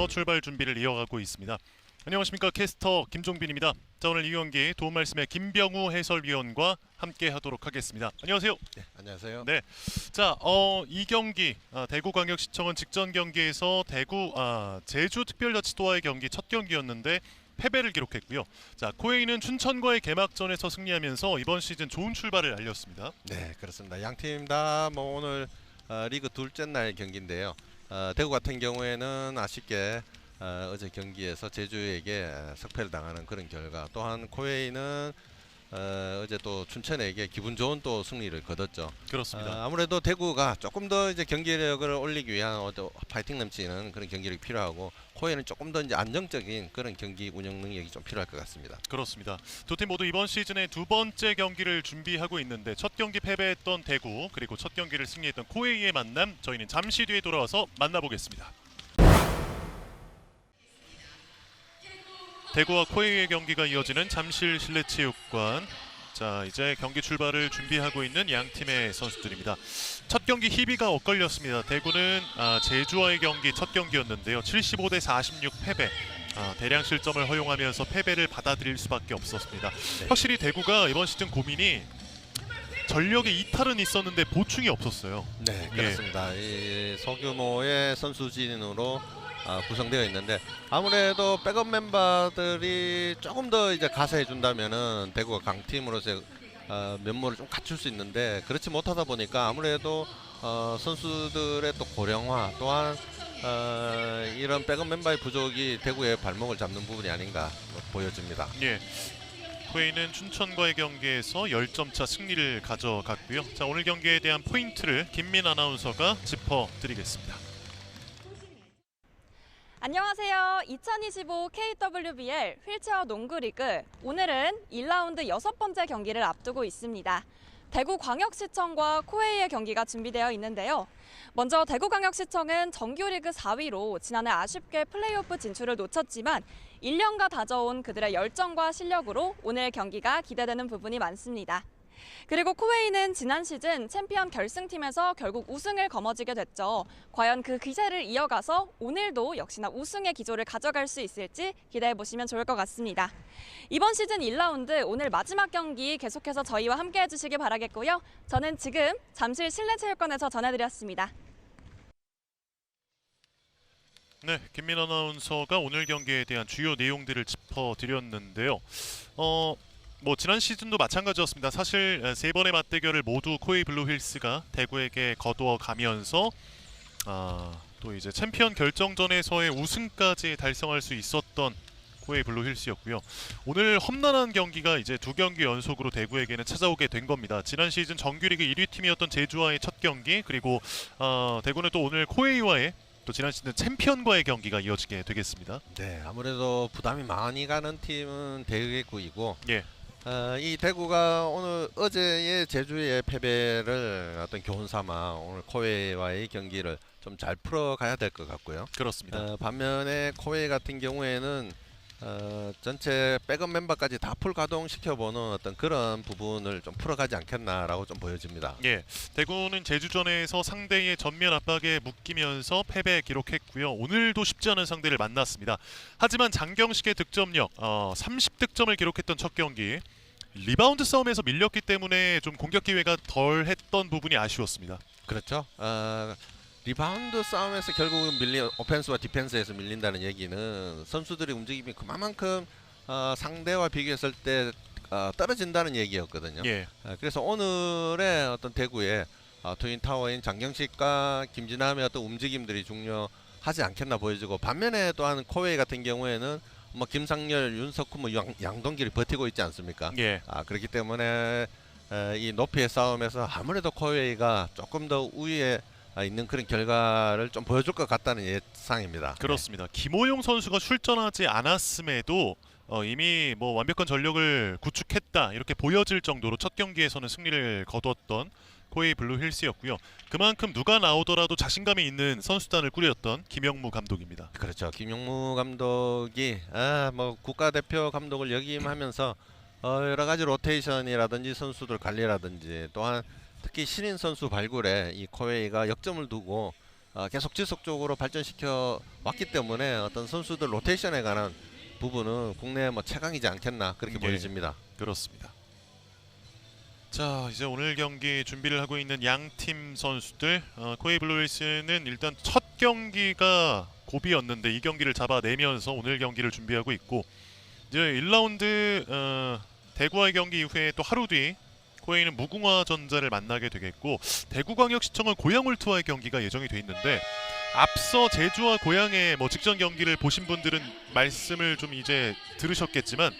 출발 준비를 이어가고 있습니다. 안녕하십니까, 캐스터 김종빈입니다. 자, 오늘 이 경기 도움 말씀에 김병우 해설위원과 함께 하도록 하겠습니다. 안녕하세요. 네, 안녕하세요. 네, 자, 이 경기 대구광역시청은 직전 경기에서 제주특별자치도와의 경기 첫 경기였는데 패배를 기록했고요. 자, 코웨이는 춘천과의 개막전에서 승리하면서 이번 시즌 좋은 출발을 알렸습니다. 네, 그렇습니다. 양 팀 다 오늘 리그 둘째 날 경기인데요. 대구 같은 경우에는 아쉽게 어제 경기에서 제주에게 석패를 당하는 그런 결과, 또한 코웨이는 어제 또 춘천에게 기분 좋은 또 승리를 거뒀죠. 그렇습니다. 아무래도 대구가 조금 더 이제 경기력을 올리기 위한 파이팅 넘치는 그런 경기력이 필요하고, 코웨이는 조금 더 이제 안정적인 그런 경기 운영 능력이 좀 필요할 것 같습니다. 그렇습니다. 두 팀 모두 이번 시즌의 두 번째 경기를 준비하고 있는데, 첫 경기 패배했던 대구, 그리고 첫 경기를 승리했던 코웨이의 만남, 저희는 잠시 뒤에 돌아와서 만나보겠습니다. 대구와 코웨이의 경기가 이어지는 잠실 실내체육관. 자, 이제 경기 출발을 준비하고 있는 양 팀의 선수들입니다. 첫 경기 희비가 엇갈렸습니다. 대구는 제주와의 경기 첫 경기였는데요. 75대 46 패배. 대량 실점을 허용하면서 패배를 받아들일 수밖에 없었습니다. 네. 확실히 대구가 이번 시즌 고민이 전력의 이탈은 있었는데 보충이 없었어요. 네, 그렇습니다. 이 소규모의 선수진으로 구성되어 있는데, 아무래도 백업 멤버들이 조금 더 이제 가세해 준다면은 대구가 강팀으로서 면모를 좀 갖출 수 있는데, 그렇지 못하다 보니까 아무래도 선수들의 또 고령화, 또한 이런 백업 멤버의 부족이 대구의 발목을 잡는 부분이 아닌가 보여집니다. 예. 코웨이는 춘천과의 경기에서 10점 차 승리를 가져갔고요. 자, 오늘 경기에 대한 포인트를 김민 아나운서가 짚어드리겠습니다. 안녕하세요. 2025 KWBL 휠체어 농구리그, 오늘은 1라운드 6번째 경기를 앞두고 있습니다. 대구광역시청과 코웨이의 경기가 준비되어 있는데요. 먼저 대구광역시청은 정규리그 4위로 지난해 아쉽게 플레이오프 진출을 놓쳤지만 1년가 다져온 그들의 열정과 실력으로 오늘 경기가 기대되는 부분이 많습니다. 그리고 코웨이는 지난 시즌 챔피언 결승팀에서 결국 우승을 거머쥐게 됐죠. 과연 그 기세를 이어가서 오늘도 역시나 우승의 기조를 가져갈 수 있을지 기대해보시면 좋을 것 같습니다. 이번 시즌 1라운드 오늘 마지막 경기 계속해서 저희와 함께 해주시기 바라겠고요. 저는 지금 잠실 실내체육관에서 전해드렸습니다. 네, 김민 아나운서가 오늘 경기에 대한 주요 내용들을 짚어드렸는데요. 지난 시즌도 마찬가지였습니다. 사실 세 번의 맞대결을 모두 코웨이 블루힐스가 대구에게 거두어 가면서 또 이제 챔피언 결정전에서의 우승까지 달성할 수 있었던 코웨이 블루힐스였고요. 오늘 험난한 경기가 이제 두 경기 연속으로 대구에게는 찾아오게 된 겁니다. 지난 시즌 정규리그 1위 팀이었던 제주와의 첫 경기, 그리고 대구는 또 오늘 코웨이와의 또 지난 시즌 챔피언과의 경기가 이어지게 되겠습니다. 네, 아무래도 부담이 많이 가는 팀은 대구이고, 예. 이 대구가 어제의 제주의 패배를 어떤 교훈 삼아 오늘 코웨이와의 경기를 좀 잘 풀어가야 될 것 같고요. 그렇습니다. 반면에 코웨이 같은 경우에는 전체 백업 멤버까지 다 풀 가동시켜보는 어떤 그런 부분을 좀 풀어가지 않겠나라고 좀 보여집니다. 예, 대구는 제주전에서 상대의 전면 압박에 묶이면서 패배 기록했고요. 오늘도 쉽지 않은 상대를 만났습니다. 하지만 장경식의 득점력, 30득점을 기록했던 첫 경기, 리바운드 싸움에서 밀렸기 때문에 좀 공격 기회가 덜했던 부분이 아쉬웠습니다. 그렇죠. 리바운드 싸움에서 결국은 오펜스와 디펜스에서 밀린다는 얘기는 선수들의 움직임이 그만큼 상대와 비교했을 때 떨어진다는 얘기였거든요. 예. 그래서 오늘의 어떤 대구의 트윈타워인 장경식과 김진함의 어떤 움직임들이 중요하지 않겠나 보여지고, 반면에 또한 코웨이 같은 경우에는 김상열, 윤석훈, 양동길이 버티고 있지 않습니까? 예. 그렇기 때문에 이 높이의 싸움에서 아무래도 코웨이가 조금 더 우위에 있는 그런 결과를 좀 보여줄 것 같다는 예상입니다. 그렇습니다. 김호용 선수가 출전하지 않았음에도 이미 완벽한 전력을 구축했다, 이렇게 보여질 정도로 첫 경기에서는 승리를 거두었던 코웨이 블루힐스였고요. 그만큼 누가 나오더라도 자신감이 있는 선수단을 꾸렸던 김영무 감독입니다. 그렇죠. 김용무 감독이 국가대표 감독을 역임하면서 여러 가지 로테이션이라든지 선수들 관리라든지, 또한 특히 신인 선수 발굴에 이 코웨이가 역점을 두고 계속 지속적으로 발전시켜 왔기 때문에 어떤 선수들 로테이션에 관한 부분은 국내 뭐 최강이지 않겠나 그렇게 예. 보여집니다. 그렇습니다. 자, 이제 오늘 경기 준비를 하고 있는 양 팀 선수들. 코웨이 블루힐스는 일단 첫 경기가 고비였는데 이 경기를 잡아내면서 오늘 경기를 준비하고 있고, 이제 1라운드 대구와의 경기 이후에 또 하루 뒤 코웨이는 무궁화전자를 만나게 되겠고, 대구광역시청은 고양홀트와의 경기가 예정이 돼 있는데, 앞서 제주와 고양의 뭐 직전 경기를 보신 분들은 말씀을 좀 이제 들으셨겠지만,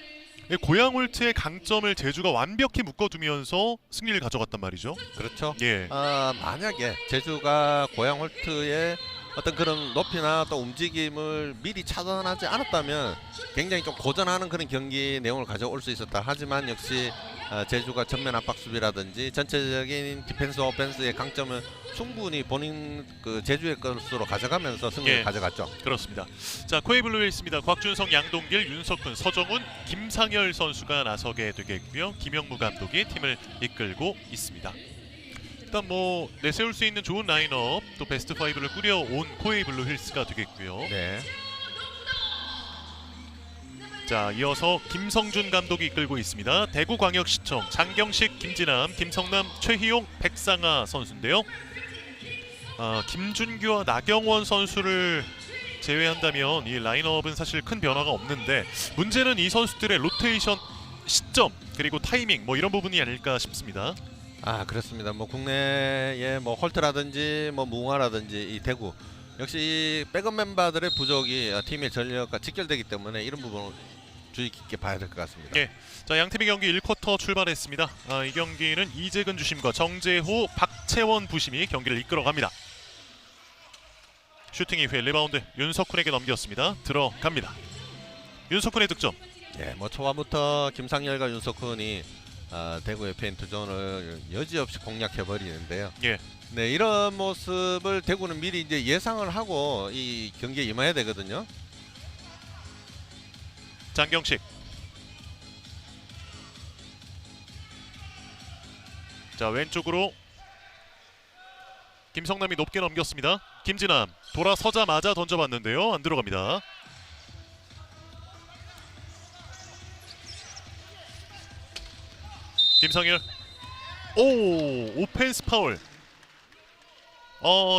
고양홀트의 강점을 제주가 완벽히 묶어두면서 승리를 가져갔단 말이죠. 그렇죠. 예, 만약에 제주가 고양 홀트의 어떤 그런 높이나 또 움직임을 미리 차단하지 않았다면 굉장히 좀 고전하는 그런 경기 내용을 가져올 수 있었다. 하지만 역시 제주가 전면 압박 수비라든지 전체적인 디펜스 오펜스의 강점을 충분히 본인 그 제주의 것으로 가져가면서 승리를 예. 가져갔죠. 그렇습니다. 자, 코웨이 블루힐스입니다. 곽준성, 양동길, 윤석훈, 서정훈, 김상열 선수가 나서게 되겠고요. 김영무 감독이 팀을 이끌고 있습니다. 일단 뭐 내세울 수 있는 좋은 라인업, 또 베스트 5를 꾸려온 코웨이 블루힐스가 되겠고요. 네. 자, 이어서 김성준 감독이 이끌고 있습니다. 대구광역시청 장경식, 김진남, 김성남, 최희용, 백상아 선수인데요. 김준규와 나경원 선수를 제외한다면 이 라인업은 사실 큰 변화가 없는데, 문제는 이 선수들의 로테이션 시점 그리고 타이밍 뭐 이런 부분이 아닐까 싶습니다. 그렇습니다. 뭐 국내에 뭐 홀트라든지 뭐 무궁화라든지 이 대구 역시 이 백업 멤버들의 부족이 팀의 전력과 직결되기 때문에 이런 부분을 주의 깊게 봐야 될 것 같습니다. 예. 자, 양팀의 경기 1쿼터 출발했습니다. 이 경기는 이재근 주심과 정재호, 박채원 부심이 경기를 이끌어갑니다. 슈팅 이후에 리바운드 윤석훈에게 넘겼습니다. 들어갑니다. 윤석훈의 득점. 예, 뭐 초반부터 김상열과 윤석훈이 대구의 페인트존을 여지없이 공략해 버리는데요. 예. 네, 이런 모습을 대구는 미리 이제 예상을 하고 이 경기에 임해야 되거든요. 장경식. 자, 왼쪽으로 김성남이 높게 넘겼습니다. 김진남 돌아서자마자 던져봤는데요. 안 들어갑니다. 김성일. 오펜스 파울.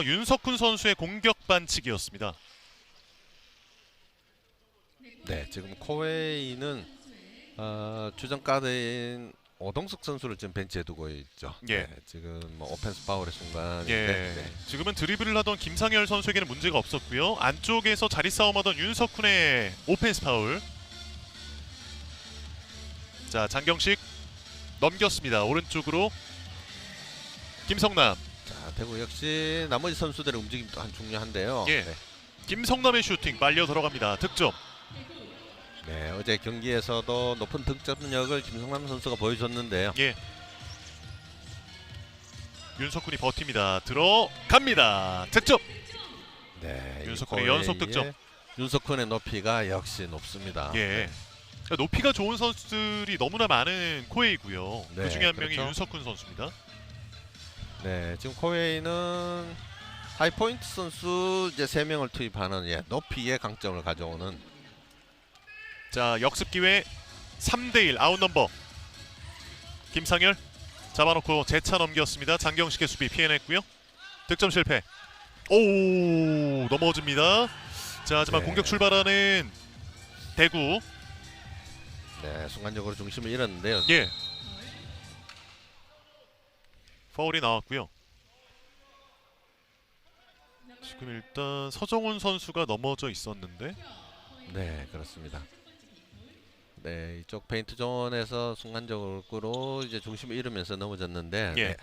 윤석훈 선수의 공격 반칙이었습니다. 네, 지금 코웨이는 주전 가드인 오동숙 선수를 지금 벤치에 두고 있죠. 예. 네, 지금 뭐 오펜스 파울의 순간. 예. 네. 지금은 드리블을 하던 김상열 선수에게는 문제가 없었고요. 안쪽에서 자리 싸움하던 윤석훈의 오펜스 파울. 자, 장경식 넘겼습니다. 오른쪽으로 김성남. 자, 대구 역시 나머지 선수들의 움직임도 또한 중요한데요. 예. 네. 김성남의 슈팅 빨려 들어갑니다. 득점. 네, 어제 경기에서도 높은 득점력을 김성남 선수가 보여줬는데요. 예. 윤석훈이 버팁니다. 들어갑니다. 득점. 네, 윤석훈의 이 연속 코웨이의 득점. 윤석훈의 높이가 역시 높습니다. 예. 그러니까 높이가 좋은 선수들이 너무나 많은 코웨이고요. 네, 그 중에 한 명이 그렇죠. 윤석훈 선수입니다. 네, 지금 코웨이는 하이포인트 선수 이제 3명을 투입하는 높이의 강점을 가져오는. 자, 역습 기회 3대1 아웃 넘버. 김상열 잡아놓고 재차 넘겼습니다. 장경식의 수비 피해냈고요. 득점 실패. 오, 넘어집니다. 자, 하지만 네. 공격 출발하는 대구. 네, 순간적으로 중심을 잃었는데요. 예. 파울이 나왔고요. 지금 일단 서정훈 선수가 넘어져 있었는데. 네, 그렇습니다. 네, 이쪽 페인트 존에서 순간적으로 이제 중심을 잃으면서 넘어졌는데. 예. 네.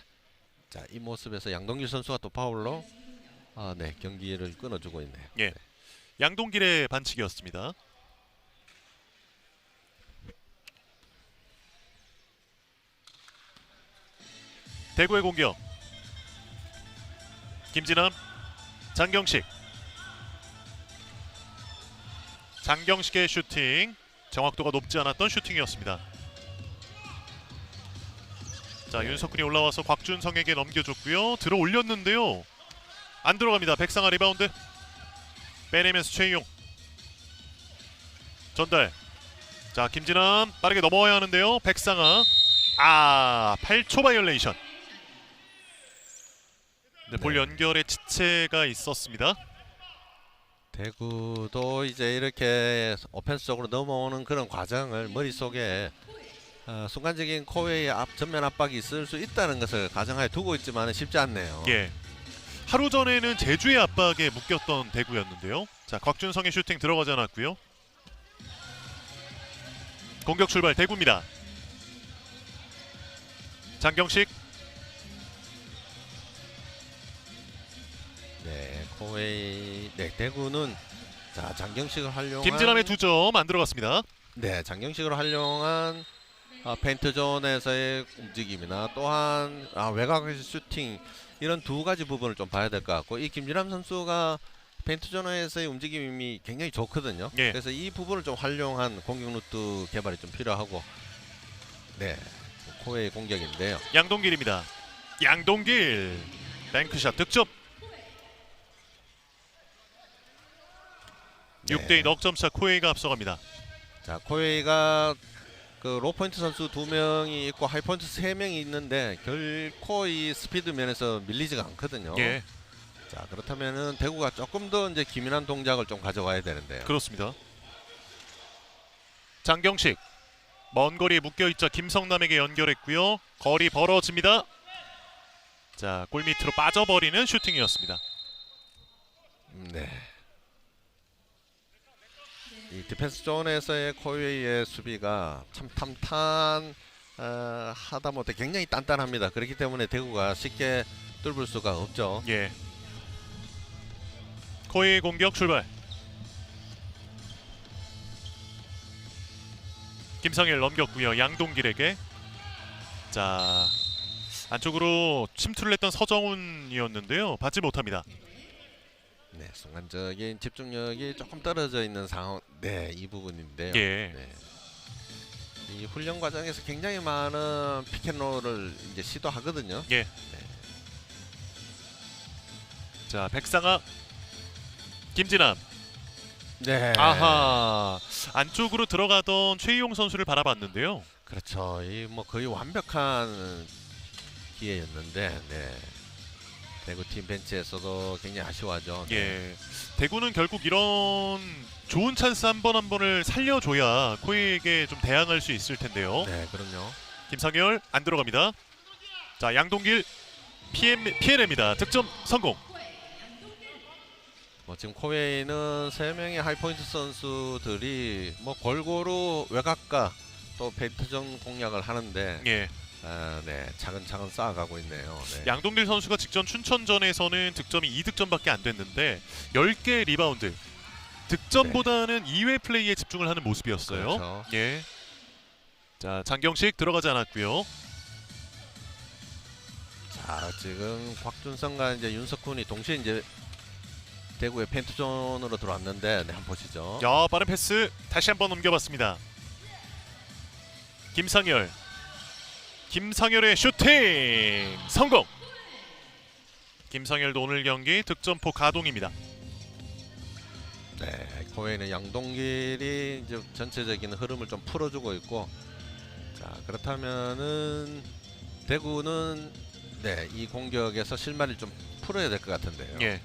자, 이 모습에서 양동규 선수가 또 파울로 네, 경기를 끊어주고 있네요. 예. 양동길의 반칙이었습니다. 대구의 공격. 김진남, 장경식. 장경식의 슈팅. 정확도가 높지 않았던 슈팅이었습니다. 자, 네. 윤석훈이 올라와서 곽준성에게 넘겨줬고요. 들어 올렸는데요. 안 들어갑니다. 백상아 리바운드 빼내면서 최희용 전달. 자 김진남 빠르게 넘어와야 하는데요. 백상아 8초 바이올레이션. 네, 볼 연결에 지체가 있었습니다. 대구도 이제 이렇게 오펜스적으로 넘어오는 그런 과정을 머릿속에 순간적인 코웨이 전면 압박이 있을 수 있다는 것을 가정하에 두고 있지만 쉽지 않네요. 예. 하루 전에는 제주의 압박에 묶였던 대구였는데요. 자 곽준성의 슈팅 들어가지 않았고요. 공격 출발 대구입니다. 장경식. 네, 코웨이. 네, 대구는 자 장경식을 활용한 김진남의 2점 안 들어갔습니다. 네, 장경식을 활용한 페인트 존에서의 움직임이나 또한 외곽에서 슈팅 이런 두 가지 부분을 좀 봐야 될 것 같고 이 김진남 선수가 페인트 존에서의 움직임이 굉장히 좋거든요. 예. 그래서 이 부분을 좀 활용한 공격 루트 개발이 좀 필요하고 네, 코웨이 공격인데요. 양동길입니다. 양동길 뱅크샷 득점. 네. 6대2 넉점차 코웨이가 앞서갑니다. 자, 코웨이가 그 로포인트 선수 2명이 있고 하이포인트 3명이 있는데 결코 이 스피드 면에서 밀리지가 않거든요. 예, 자, 그렇다면은 대구가 조금 더 이제 기민한 동작을 좀 가져와야 되는데요. 그렇습니다. 장경식 먼 거리에 묶여있자 김성남에게 연결했고요. 거리 벌어집니다. 자, 골 밑으로 빠져버리는 슈팅이었습니다. 네. 이 디펜스 존에서의 코웨이의 수비가 참 하다 못해 굉장히 단단합니다. 그렇기 때문에 대구가 쉽게 뚫을 수가 없죠. 예. 코웨이 공격 출발. 김성일 넘겼고요. 양동길에게. 자, 안쪽으로 침투를 했던 서정훈이었는데요. 받지 못합니다. 네, 순간적인 집중력이 조금 떨어져 있는 상황. 네, 이 부분인데요. 예. 네. 이 훈련 과정에서 굉장히 많은 피켓롤을 이제 시도하거든요. 예. 네. 자, 백상아, 김진남. 네. 아하, 안쪽으로 들어가던 최희용 선수를 바라봤는데요. 그렇죠. 이 뭐 거의 완벽한 기회였는데, 네. 대구팀 벤치에서도 굉장히 아쉬워하죠. 네. 예. 대구는 결국 이런 좋은 찬스 한 번을 살려줘야 코웨이에게 좀 대항할 수 있을 텐데요. 네, 그럼요. 김상열 안 들어갑니다. 자, 양동길 피해냅니다. 득점 성공. 뭐 지금 코웨이는 3명의 하이포인트 선수들이 뭐 골고루 외곽과 또 페인트전 공략을 하는데 예. 네, 차근차근 쌓아가고 있네요. 네. 양동길 선수가 직전 춘천전에서는 득점이 2득점밖에 안 됐는데 10개 리바운드. 득점보다는 2회 플레이에 집중을 하는 모습이었어요. 그렇죠. 예. 자, 장경식 들어가지 않았고요. 자, 지금 곽준성과 이제 윤석훈이 동시에 이제 대구의 펜트존으로 들어왔는데, 네, 한번 보시죠. 야, 빠른 패스 다시 한번 넘겨봤습니다. 김상열의 슈팅 성공. 김상열도 오늘 경기 득점포 가동입니다. 네, 코웨이는 양동길이 이제 전체적인 흐름을 좀 풀어주고 있고, 자, 그렇다면은 대구는 네, 이 공격에서 실마리를 좀 풀어야 될 것 같은데요. 예.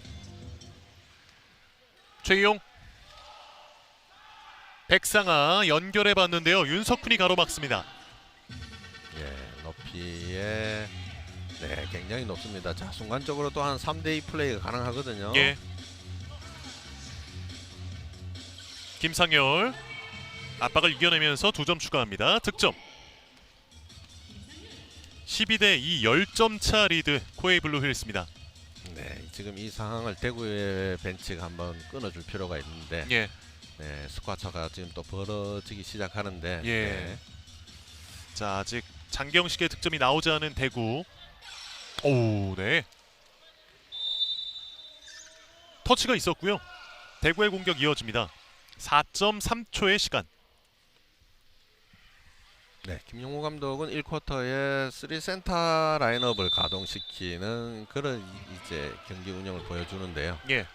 최희용, 백상아 연결해봤는데요. 윤석훈이 가로막습니다. 예, 높이에 네, 굉장히 높습니다. 자, 순간적으로 또 한 3대2 플레이가 가능하거든요. 예. 김상열 압박을 이겨내면서 2점 추가합니다. 득점. 12대2 10점 차 리드 코웨이 블루힐스입니다. 네, 지금 이 상황을 대구의 벤치가 한번 끊어줄 필요가 있는데, 예. 네, 스쿼처가 지금 또 벌어지기 시작하는데, 예. 네. 자, 아직 장경식의 득점이 나오지 않은 대구. 오, 네. 터치가 있었고요. 대구의 공격 이어집니다. 4.3초의 시간. 네, 김용호 감독은 1쿼터에 3센터 라인업을 가동시키는 그런 이제 경기 운영을 보여주는데요. 예.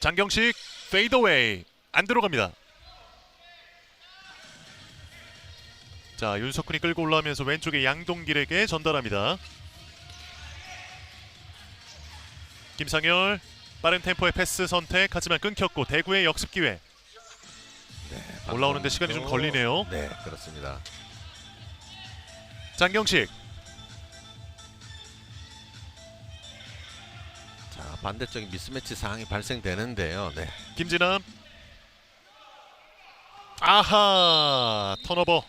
장경식 페이더웨이 안 들어갑니다. 자, 윤석훈이 끌고 올라오면서 왼쪽에 양동길에게 전달합니다. 김상열 빠른 템포의 패스 선택 하지만 끊겼고 대구의 역습 기회. 네, 올라오는데 시간이 좀 걸리네요. 네, 그렇습니다. 장경식 자, 반대적인 미스매치 상황이 발생되는데요. 네, 김진남 아하 턴오버.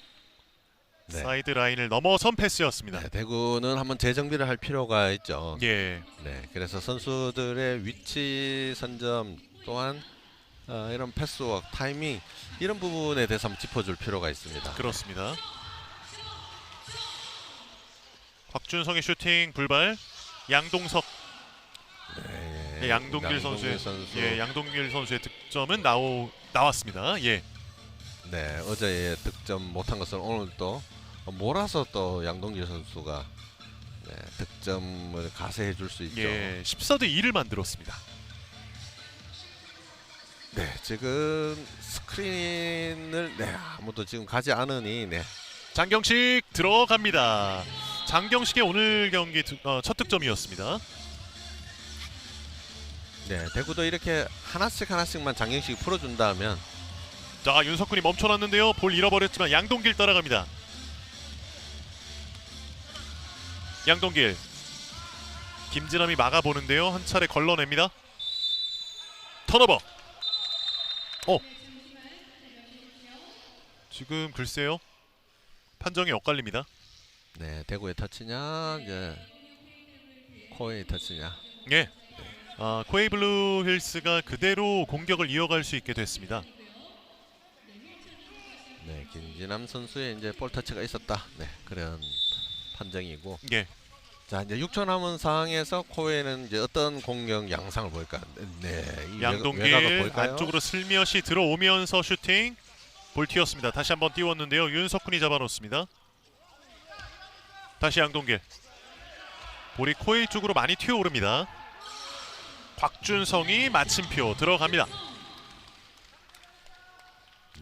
네. 사이드 라인을 넘어선 패스였습니다. 네, 대구는 한번 재정비를 할 필요가 있죠. 예. 네, 그래서 선수들의 위치 선점 또한 이런 패스워크, 타이밍 이런 부분에 대해서 한번 짚어줄 필요가 있습니다. 그렇습니다. 곽준성의 슈팅 불발. 양동석. 네, 네, 양동길 선수의 예, 양동길 선수의 득점은 나왔습니다. 예. 네, 어제 득점 못한 것을 오늘 또 몰아서 또 양동길 선수가 네, 득점을 가세해 줄 수 있죠. 예. 14대 2를 만들었습니다. 네, 지금 스크린을 네, 아무도 지금 가지 않으니 네. 장경식 들어갑니다. 장경식의 오늘 경기 첫 득점이었습니다. 네, 대구도 이렇게 하나씩만 장경식이 풀어준다면 자, 윤석훈이 멈춰놨는데요. 볼 잃어버렸지만 양동길 따라갑니다. 양동길 김진남이 막아보는데요. 한 차례 걸러냅니다. 턴오버. 지금 글쎄요. 판정이 엇갈립니다. 네, 대구의 터치냐 이제 코의 터치냐. 예. 코웨이 블루 힐스가 그대로 공격을 이어갈 수 있게 됐습니다. 네, 김진남 선수의 이제 볼 터치가 있었다. 네, 그런 판정이고. 예. 자, 이제 6초 남은 상황에서 코웨이는 이제 어떤 공격 양상을 보일까? 네, 이 외곽을 양동길 볼까요? 안쪽으로 슬며시 들어오면서 슈팅. 볼 튀었습니다. 다시 한번 띄웠는데요. 윤석훈이 잡아놓습니다. 다시 양동길. 볼이 코웨이 쪽으로 많이 튀어오릅니다. 곽준성이 마침표 들어갑니다.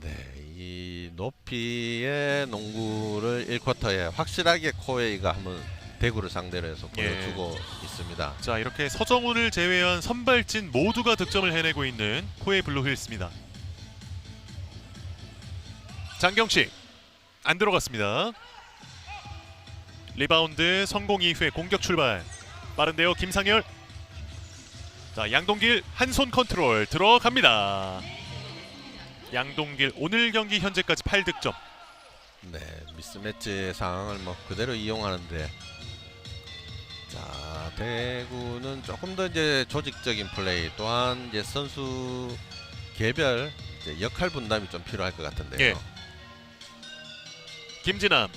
네, 이 높이의 농구를 1쿼터에 확실하게 코웨이가 한번 대구를 상대로 해서 보여주고 있습니다. 자, 이렇게 서정훈을 제외한 선발진 모두가 득점을 해내고 있는 코웨이 블루 힐스입니다. 장경식 안 들어갔습니다. 리바운드 성공 이후에 공격 출발. 빠른데요. 김상열. 자, 양동길 한 손 컨트롤 들어갑니다. 양동길 오늘 경기 현재까지 8득점. 네, 미스매치 상황을 뭐 그대로 이용하는데, 자, 대구는 조금 더 이제 조직적인 플레이 또한 이제 선수 개별 이제 역할 분담이 좀 필요할 것 같은데요. 예. 김진남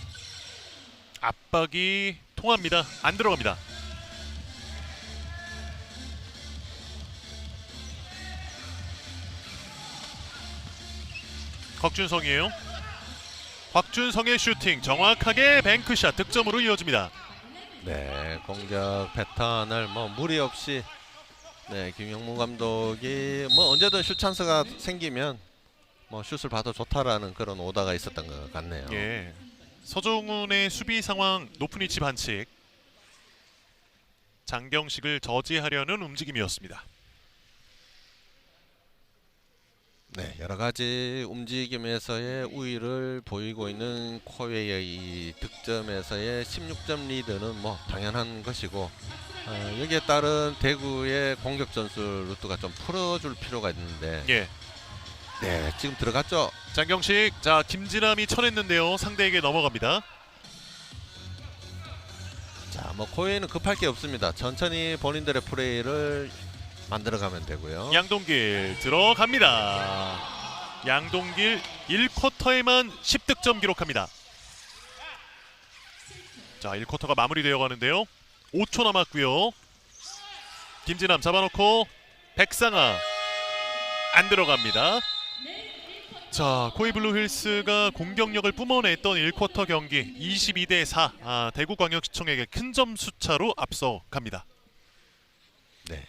압박이 통합니다. 안 들어갑니다. 곽준성이에요. 곽준성의 슈팅 정확하게 뱅크샷 득점으로 이어집니다. 네, 공격 패턴을 뭐 무리 없이 네, 김영문 감독이 뭐 언제든 슛 찬스가 생기면 뭐 슛을 봐도 좋다라는 그런 오더가 있었던 것 같네요. 예. 서정훈의 수비 상황 높은 위치 반칙. 장경식을 저지하려는 움직임이었습니다. 네, 여러 가지 움직임에서의 우위를 보이고 있는 코웨이의 이 득점에서의 16점 리드는 뭐 당연한 것이고, 여기에 따른 대구의 공격 전술 루트가 좀 풀어줄 필요가 있는데, 예. 네, 지금 들어갔죠. 장경식, 자, 김진남이 쳐냈는데요. 상대에게 넘어갑니다. 자, 뭐 코웨이는 급할 게 없습니다. 천천히 본인들의 플레이를 만들어가면 되고요. 양동길 들어갑니다. 양동길 1쿼터에만 10득점 기록합니다. 자, 1쿼터가 마무리되어 가는데요. 5초 남았고요. 김진남 잡아놓고 백상아 안 들어갑니다. 자, 코웨이 블루힐스가 공격력을 뿜어냈던 1쿼터 경기 22대 4. 대구광역시청에게 큰 점수 차로 앞서갑니다. 네.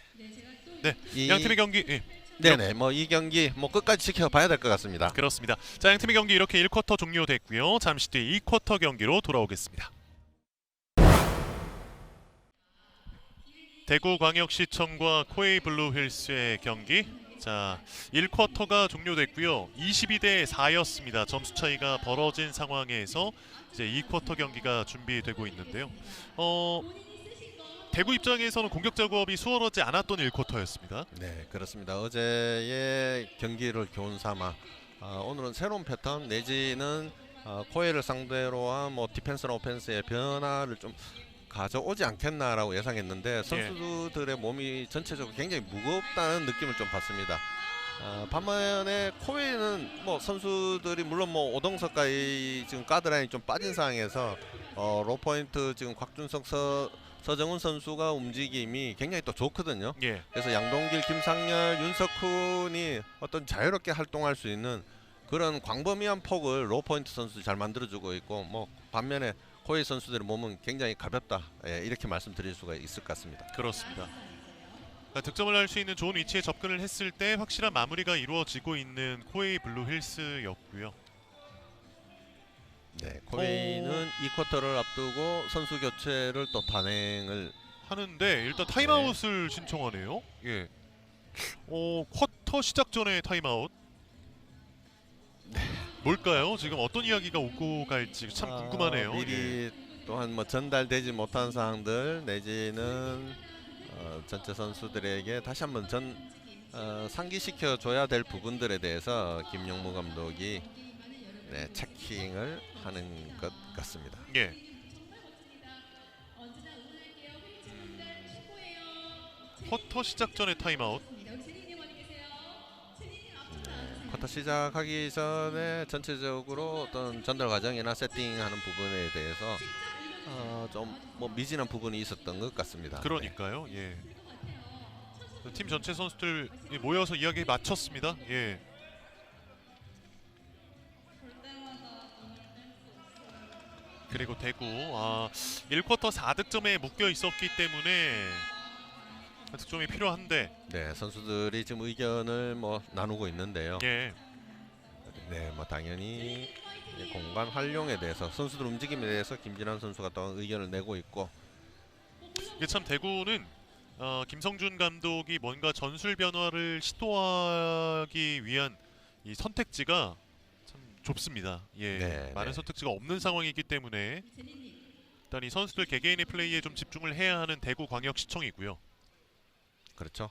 네. 이- 양팀의 경기 네네. 뭐 이 경기 뭐 끝까지 지켜봐야 될 것 같습니다. 그렇습니다. 자, 양팀의 경기 이렇게 1쿼터 종료됐고요. 잠시 뒤 2쿼터 경기로 돌아오겠습니다. 대구광역시청과 코웨이 블루힐스의 경기. 자, 1쿼터가 종료됐고요. 22대 4였습니다. 점수 차이가 벌어진 상황에서 이제 2쿼터 경기가 준비되고 있는데요. 대구 입장에서는 공격 작업이 수월하지 않았던 1쿼터였습니다. 네, 그렇습니다. 어제의 경기를 교훈 삼아 오늘은 새로운 패턴 내지는 코웨이를 상대로 한 뭐 디펜스나 오펜스의 변화를 좀 가져오지 않겠나라고 예상했는데 선수들의 몸이 전체적으로 굉장히 무겁다는 느낌을 좀 받습니다. 반면에 코웨이는 뭐 선수들이 물론 뭐 오동석까지 지금 가드라인이 좀 빠진 상황에서 로포인트 지금 곽준석 서정훈 선수가 움직임이 굉장히 또 좋거든요. 예. 그래서 양동길, 김상열, 윤석훈이 어떤 자유롭게 활동할 수 있는 그런 광범위한 폭을 로포인트 선수들이 잘 만들어주고 있고 뭐 반면에 코웨이 선수들의 몸은 굉장히 가볍다. 예, 이렇게 말씀드릴 수가 있을 것 같습니다. 그렇습니다. 그러니까 득점을 할 수 있는 좋은 위치에 접근을 했을 때 확실한 마무리가 이루어지고 있는 코웨이 블루힐스였고요. 네, 코웨이는 2쿼터를 앞두고 선수 교체를 또 단행을 하는데 일단 타임아웃을 신청하네요. 예. 쿼터 시작 전에 타임아웃. 뭘까요? 지금 어떤 이야기가 오고 갈지 참 궁금하네요. 미리 예. 또한 뭐 전달되지 못한 사항들 내지는 전체 선수들에게 다시 한번 상기시켜 줘야 될 부분들에 대해서 김용무 감독이 체킹을 하는 것 같습니다. 예. 쿼터 시작 전에 타임아웃. 쿼터 시작하기 전에 전체적으로 어떤 전달 과정이나 세팅하는 부분에 대해서 좀 뭐 미진한 부분이 있었던 것 같습니다. 그러니까요. 예. 팀 전체 선수들 모여서 이야기 마쳤습니다. 예. 그리고 대구 1쿼터 4득점에 묶여 있었기 때문에 득점이 필요한데 네, 선수들이 지금 의견을 뭐 나누고 있는데요. 예. 네, 뭐 당연히 공간 활용에 대해서 선수들 움직임에 대해서 김진환 선수가 또 의견을 내고 있고 이게 참 대구는 김성준 감독이 뭔가 전술 변화를 시도하기 위한 이 선택지가 참 좁습니다. 예, 네, 많은 네. 선택지가 없는 상황이기 때문에 일단 이 선수들 개개인의 플레이에 좀 집중을 해야 하는 대구광역시청이고요. 그렇죠.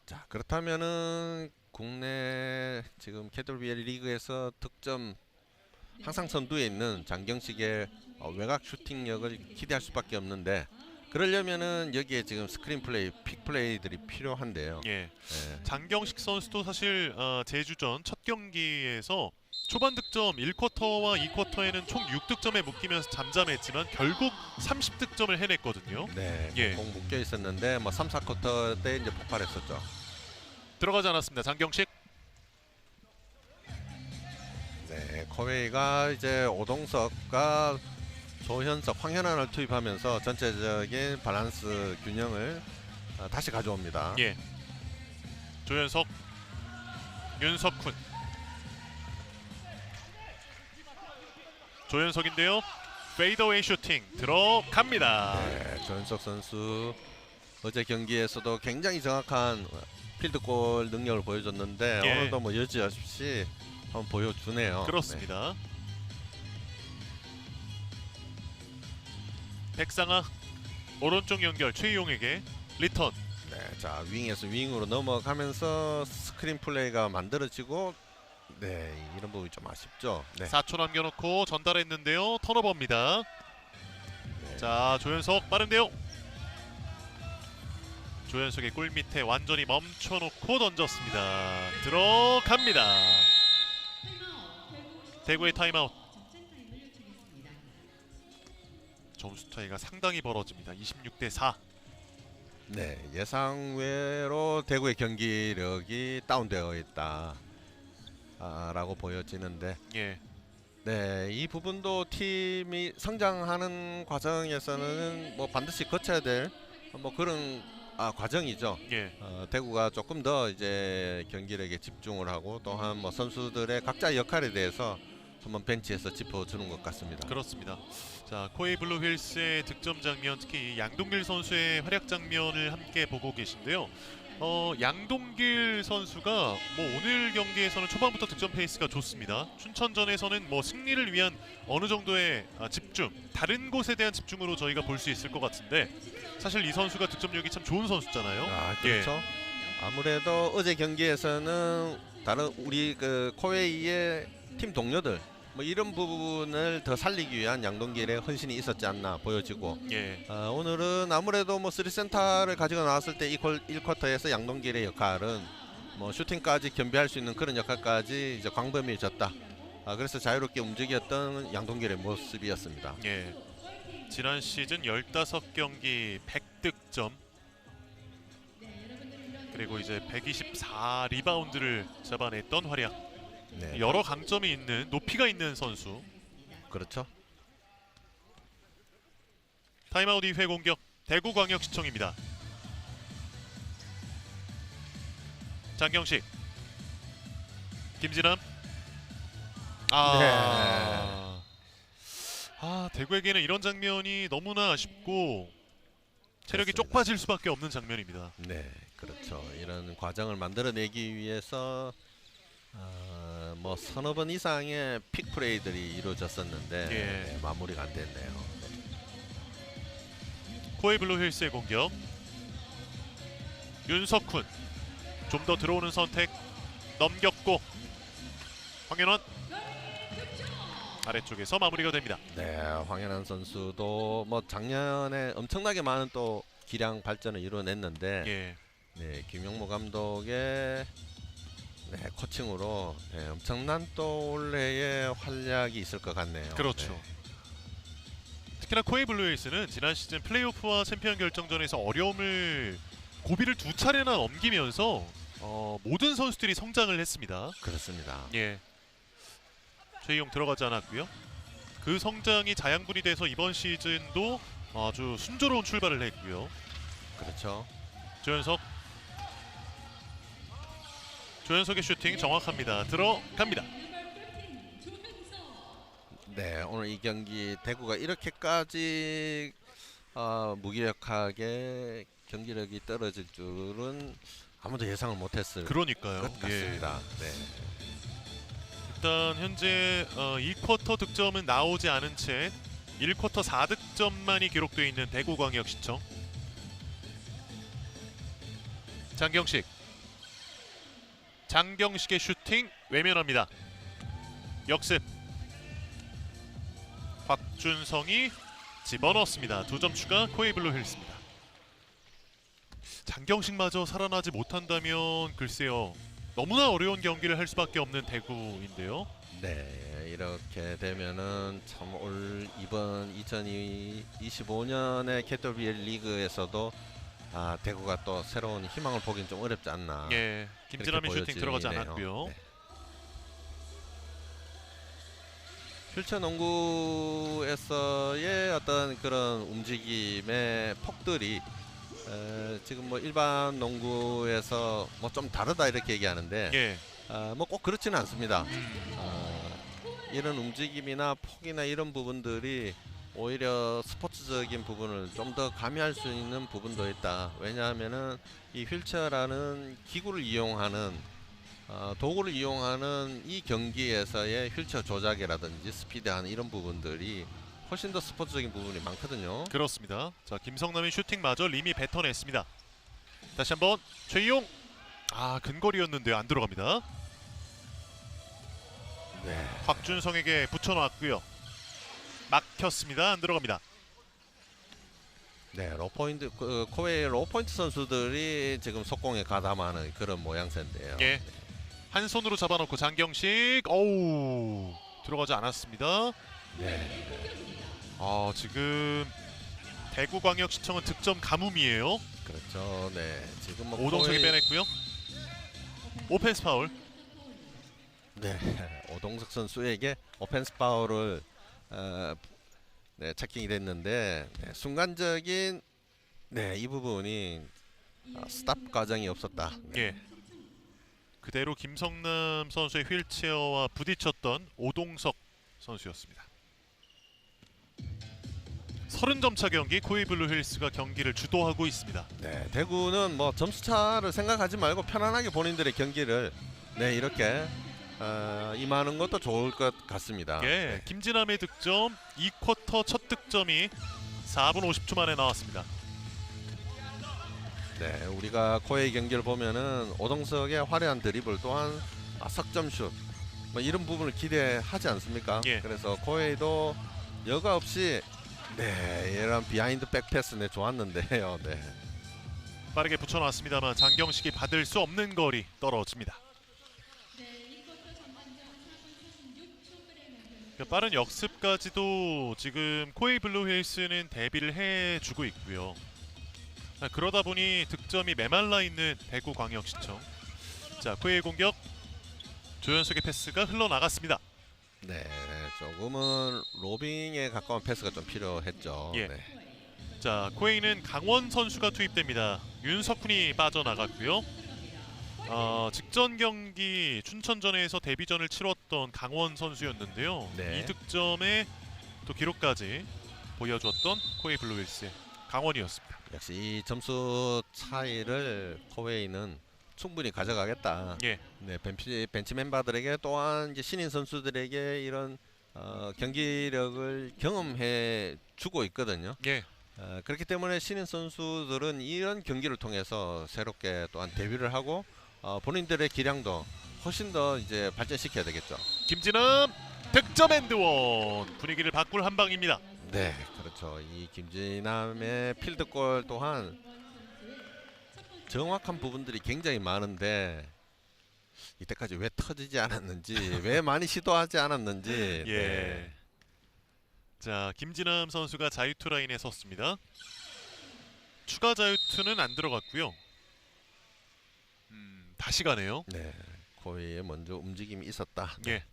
자, 그렇다면은 국내 지금 KWL 리그에서 득점 항상 선두에 있는 장경식의 외곽 슈팅력을 기대할 수밖에 없는데 그러려면은 여기에 지금 스크린 플레이, 픽 플레이들이 필요한데요. 예, 네. 장경식 선수도 사실 제주전 첫 경기에서 초반 득점 1쿼터와 2쿼터에는 총 6득점에 묶이면서 잠잠했지만 결국 30득점을 해냈거든요. 네, 예. 공 묶여 있었는데 뭐 3, 4쿼터 때 이제 폭발했었죠. 들어가지 않았습니다. 장경식. 네, 코웨이가 이제 오동석과 조현석, 황현안을 투입하면서 전체적인 밸런스 균형을 다시 가져옵니다. 예. 조현석, 윤석훈. 조현석인데요. 페이더웨이 슈팅 들어갑니다. 네, 조현석 선수 어제 경기에서도 굉장히 정확한 필드골 능력을 보여줬는데 예. 오늘도 뭐 여지없이 한번 보여주네요. 그렇습니다. 백상아 오른쪽 연결 최희용에게 리턴. 네, 자 윙에서 윙으로 넘어가면서 스크린 플레이가 만들어지고 네, 이런 부분이 좀 아쉽죠. 네. 4초 남겨놓고 전달했는데요. 턴오버입니다. 네. 자, 조현석 빠른데요. 조현석의 골 밑에 완전히 멈춰놓고 던졌습니다. 들어갑니다. 대구의 타임아웃. 점수 차이가 상당히 벌어집니다. 26대 4. 네, 예상 외로 대구의 경기력이 다운되어 있다. 라고 보여지는데 예. 네, 이 부분도 팀이 성장하는 과정에서는 뭐 반드시 거쳐야 될 뭐 그런 과정이죠. 예. 대구가 조금 더 이제 경기력에 집중을 하고 또한 뭐 선수들의 각자의 역할에 대해서 한번 벤치에서 짚어주는 것 같습니다. 그렇습니다. 자, 코웨이 블루 힐스의 득점 장면, 특히 양동길 선수의 활약 장면을 함께 보고 계신데요. 양동길 선수가 뭐 오늘 경기에서는 초반부터 득점 페이스가 좋습니다. 춘천전에서는 뭐 승리를 위한 어느 정도의 집중, 다른 곳에 대한 집중으로 저희가 볼 수 있을 것 같은데 사실 이 선수가 득점력이 참 좋은 선수잖아요. 그렇죠. 아무래도 어제 경기에서는 다른 우리 그 코웨이의 팀 동료들 뭐 이런 부분을 더 살리기 위한 양동길의 헌신이 있었지 않나 보여지고 예. 오늘은 아무래도 뭐 3센터를 가지고 나왔을 때 1쿼터에서 양동길의 역할은 뭐 슈팅까지 겸비할 수 있는 그런 역할까지 이제 광범위해졌다. 그래서 자유롭게 움직였던 양동길의 모습이었습니다. 예. 지난 시즌 15경기 100득점 그리고 이제 124 리바운드를 잡아냈던 활약. 네, 여러 강점이 있는 높이가 있는 선수. 그렇죠. 타임아웃 이후의 공격 대구광역시청입니다. 장경식, 김진함. 대구에게는 이런 장면이 너무나 아쉽고 체력이 그렇습니다. 쪽 빠질 수밖에 없는 장면입니다. 네, 그렇죠. 이런 과정을 만들어내기 위해서 뭐 서너 번 이상의 픽 플레이들이 이루어졌었는데 예. 마무리가 안 됐네요. 코웨이 블루 힐스의 공격. 윤석훈 좀 더 들어오는 선택 넘겼고 황현원 아래쪽에서 마무리가 됩니다. 네, 황현한 선수도 뭐 작년에 엄청나게 많은 또 기량 발전을 이루어냈는데 예. 네, 김용모 감독의 코칭으로 엄청난 또 올해의 활약이 있을 것 같네요. 그렇죠. 네. 특히나 코웨이 블루 힐스는 지난 시즌 플레이오프와 챔피언 결정전에서 어려움을 고비를 2차례나 넘기면서 모든 선수들이 성장을 했습니다. 그렇습니다. 예. 최희용 들어가지 않았고요. 그 성장이 자양분이 돼서 이번 시즌도 아주 순조로운 출발을 했고요. 그렇죠. 조현석의 슈팅 정확합니다. 들어갑니다. 네, 오늘 이 경기 대구가 이렇게까지 무기력하게 경기력이 떨어질 줄은 아무도 예상을 못했을 그러니까요. 것 같습니다. 네. 일단 현재 2쿼터 득점은 나오지 않은 채 1쿼터 4득점만이 기록되어 있는 대구광역시청. 장경식의 슈팅 외면합니다. 역습. 곽준성이 집어넣습니다. 2점 추가 코웨이 블루 힐스입니다. 장경식마저 살아나지 못한다면 글쎄요. 너무나 어려운 경기를 할 수밖에 없는 대구인데요. 네, 이렇게 되면은 참 이번 2025년의 KWL 리그에서도 대구가 또 새로운 희망을 보긴 좀 어렵지 않나. 예, 김진함의 슈팅 들어가지 않았고요. 네. 휠체어 농구에서의 어떤 그런 움직임의 폭들이 지금 뭐 일반 농구에서 뭐 좀 다르다 이렇게 얘기하는데 예, 뭐 꼭 그렇지는 않습니다. 이런 움직임이나 폭이나 이런 부분들이 오히려 스포츠적인 부분을 좀 더 가미할 수 있는 부분도 있다. 왜냐하면은 이 휠체어라는 기구를 이용하는 도구를 이용하는 이 경기에서의 휠체어 조작이라든지 스피드하는 이런 부분들이 훨씬 더 스포츠적인 부분이 많거든요. 그렇습니다. 자, 김성남의 슈팅마저 림이 뱉어냈습니다. 다시 한번 최희용. 근거리였는데요. 안 들어갑니다. 네. 곽준성에게 붙여놨고요. 막혔습니다. 안 들어갑니다. 네, 로포인트 코웨이 로포인트 선수들이 지금 속공에 가담하는 그런 모양새인데요. 예. 한 손으로 잡아놓고 장경식. 어우, 들어가지 않았습니다. 네, 지금 대구광역시청은 득점 가뭄이에요. 그렇죠. 네, 지금 뭐 오동석이 빼냈고요. 오펜스 파울. 네, 오동석 선수에게 오펜스 파울을 체킹이 됐는데 순간적인 이 부분이 스탑 과정이 없었다. 예. 그대로 김성남 선수의 휠체어와 부딪혔던 오동석 선수였습니다. 30점 차 경기 코웨이 블루 힐스가 경기를 주도하고 있습니다. 네, 대구는 뭐 점수차를 생각하지 말고 편안하게 본인들의 경기를 이렇게 임하는 것도 좋을 것 같습니다. 예, 김진남의 득점 2쿼터 첫 득점이 4분 50초 만에 나왔습니다. 네, 우리가 코웨이 경기를 보면은 오동석의 화려한 드리블 또한 석점슛 뭐 이런 부분을 기대하지 않습니까? 예. 그래서 코웨이도 여과 없이 이런 비하인드 백패스 좋았는데요. 네. 빠르게 붙여놨습니다만 장경식이 받을 수 없는 거리 떨어집니다. 빠른 역습까지도 지금 코웨이 블루 힐스는 대비를 해주고 있고요. 그러다 보니 득점이 메말라 있는 대구광역시청. 자, 코웨이 공격 조현석의 패스가 흘러나갔습니다. 네, 조금은 로빙에 가까운 패스가 좀 필요했죠. 예. 네. 자, 코웨이는 강원 선수가 투입됩니다. 윤석훈이 빠져나갔고요. 직전 경기 춘천전에서 데뷔전을 치렀던 강원 선수였는데요. 네. 이 득점에 또 기록까지 보여줬던 코웨이 블루 힐스의 강원이었습니다. 역시 이 점수 차이를 코웨이는 충분히 가져가겠다. 예. 네, 벤치 멤버들에게 또한 이제 신인 선수들에게 이런 경기력을 경험해 주고 있거든요. 예. 그렇기 때문에 신인 선수들은 이런 경기를 통해서 새롭게 또한 데뷔를 하고 본인들의 기량도 훨씬 더 이제 발전시켜야 되겠죠. 김진남 득점 앤드원 분위기를 바꿀 한 방입니다. 네, 그렇죠. 이 김진남의 필드골 또한 정확한 부분들이 굉장히 많은데 이때까지 왜 터지지 않았는지, 왜 많이 시도하지 않았는지. 예. 네. 자, 김진남 선수가 자유투 라인에 섰습니다. 추가 자유투는 안 들어갔고요. 다시 가네요. 네, 코웨이에 먼저 움직임이 있었다. 예.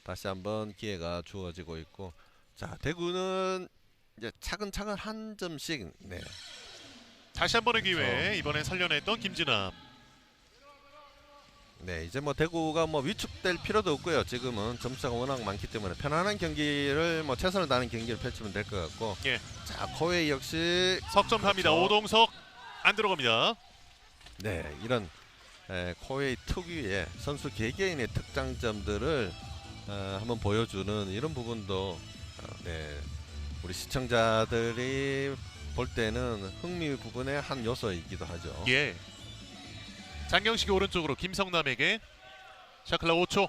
다시 한번 기회가 주어지고 있고, 자 대구는 이제 차근차근 한 점씩. 네. 다시 한 번의 기회. 그렇죠. 이번엔 살려냈던 김진남. 네, 이제 뭐 대구가 뭐 위축될 필요도 없고요. 지금은 점수가 워낙 많기 때문에 편안한 경기를 뭐 최선을 다하는 경기를 펼치면 될 것 같고. 예. 자, 코웨이 역시 석점 갑니다. 그렇죠. 오동석 안 들어갑니다. 네, 이런 코웨이 특유의 선수 개개인의 특장점들을 한번 보여주는 이런 부분도 우리 시청자들이 볼 때는 흥미 부분의 한 요소이기도 하죠. 예. 장경식이 오른쪽으로 김성남에게 샤클라 5초.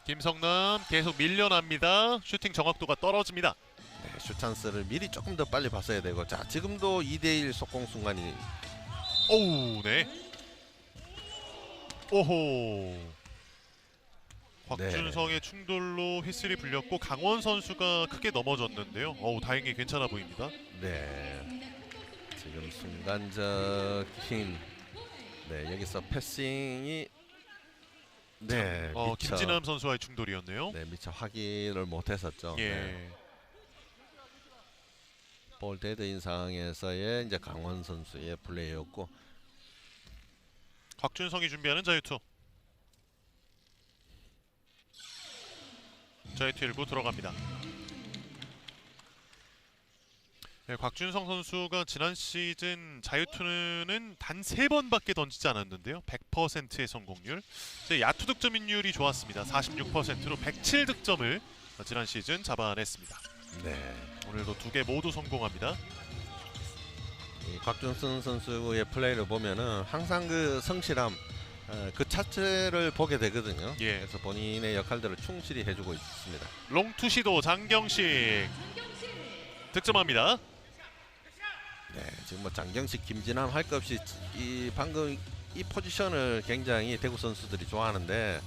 김성남 계속 밀려납니다. 슈팅 정확도가 떨어집니다. 네, 슛 찬스를 미리 조금 더 빨리 봤어야 되고, 자 지금도 2대1 속공 순간이. 오우, 네. 오호. 곽준성의 충돌로 휘슬이 불렸고 강원 선수가 크게 넘어졌는데요. 어우, 다행히 괜찮아 보입니다. 네, 지금 순간적인 여기서 패싱이 미처, 김진남 선수와의 충돌이었네요. 미처 확인을 못했었죠. 예. 네. 볼 데드인 상황에서의 이제 강원 선수의 플레이였고, 곽준성이 준비하는 자유투. 자유투 일부 들어갑니다. 네, 곽준성 선수가 지난 시즌 자유투는 단 3번밖에 던지지 않았는데요. 100%의 성공률. 야투 득점인율이 좋았습니다. 46%로 107득점을 지난 시즌 잡아냈습니다. 네, 오늘도 2개 모두 성공합니다. 이 곽준성 선수의 플레이를 보면은 항상 그 성실함, 그 자체를 보게 되거든요. 예. 그래서 본인의 역할들을 충실히 해주고 있습니다. 롱투 시도 장경식 득점합니다. 네, 지금 뭐 장경식, 김진남 할 것 없이 방금 이 포지션을 굉장히 대구 선수들이 좋아하는데,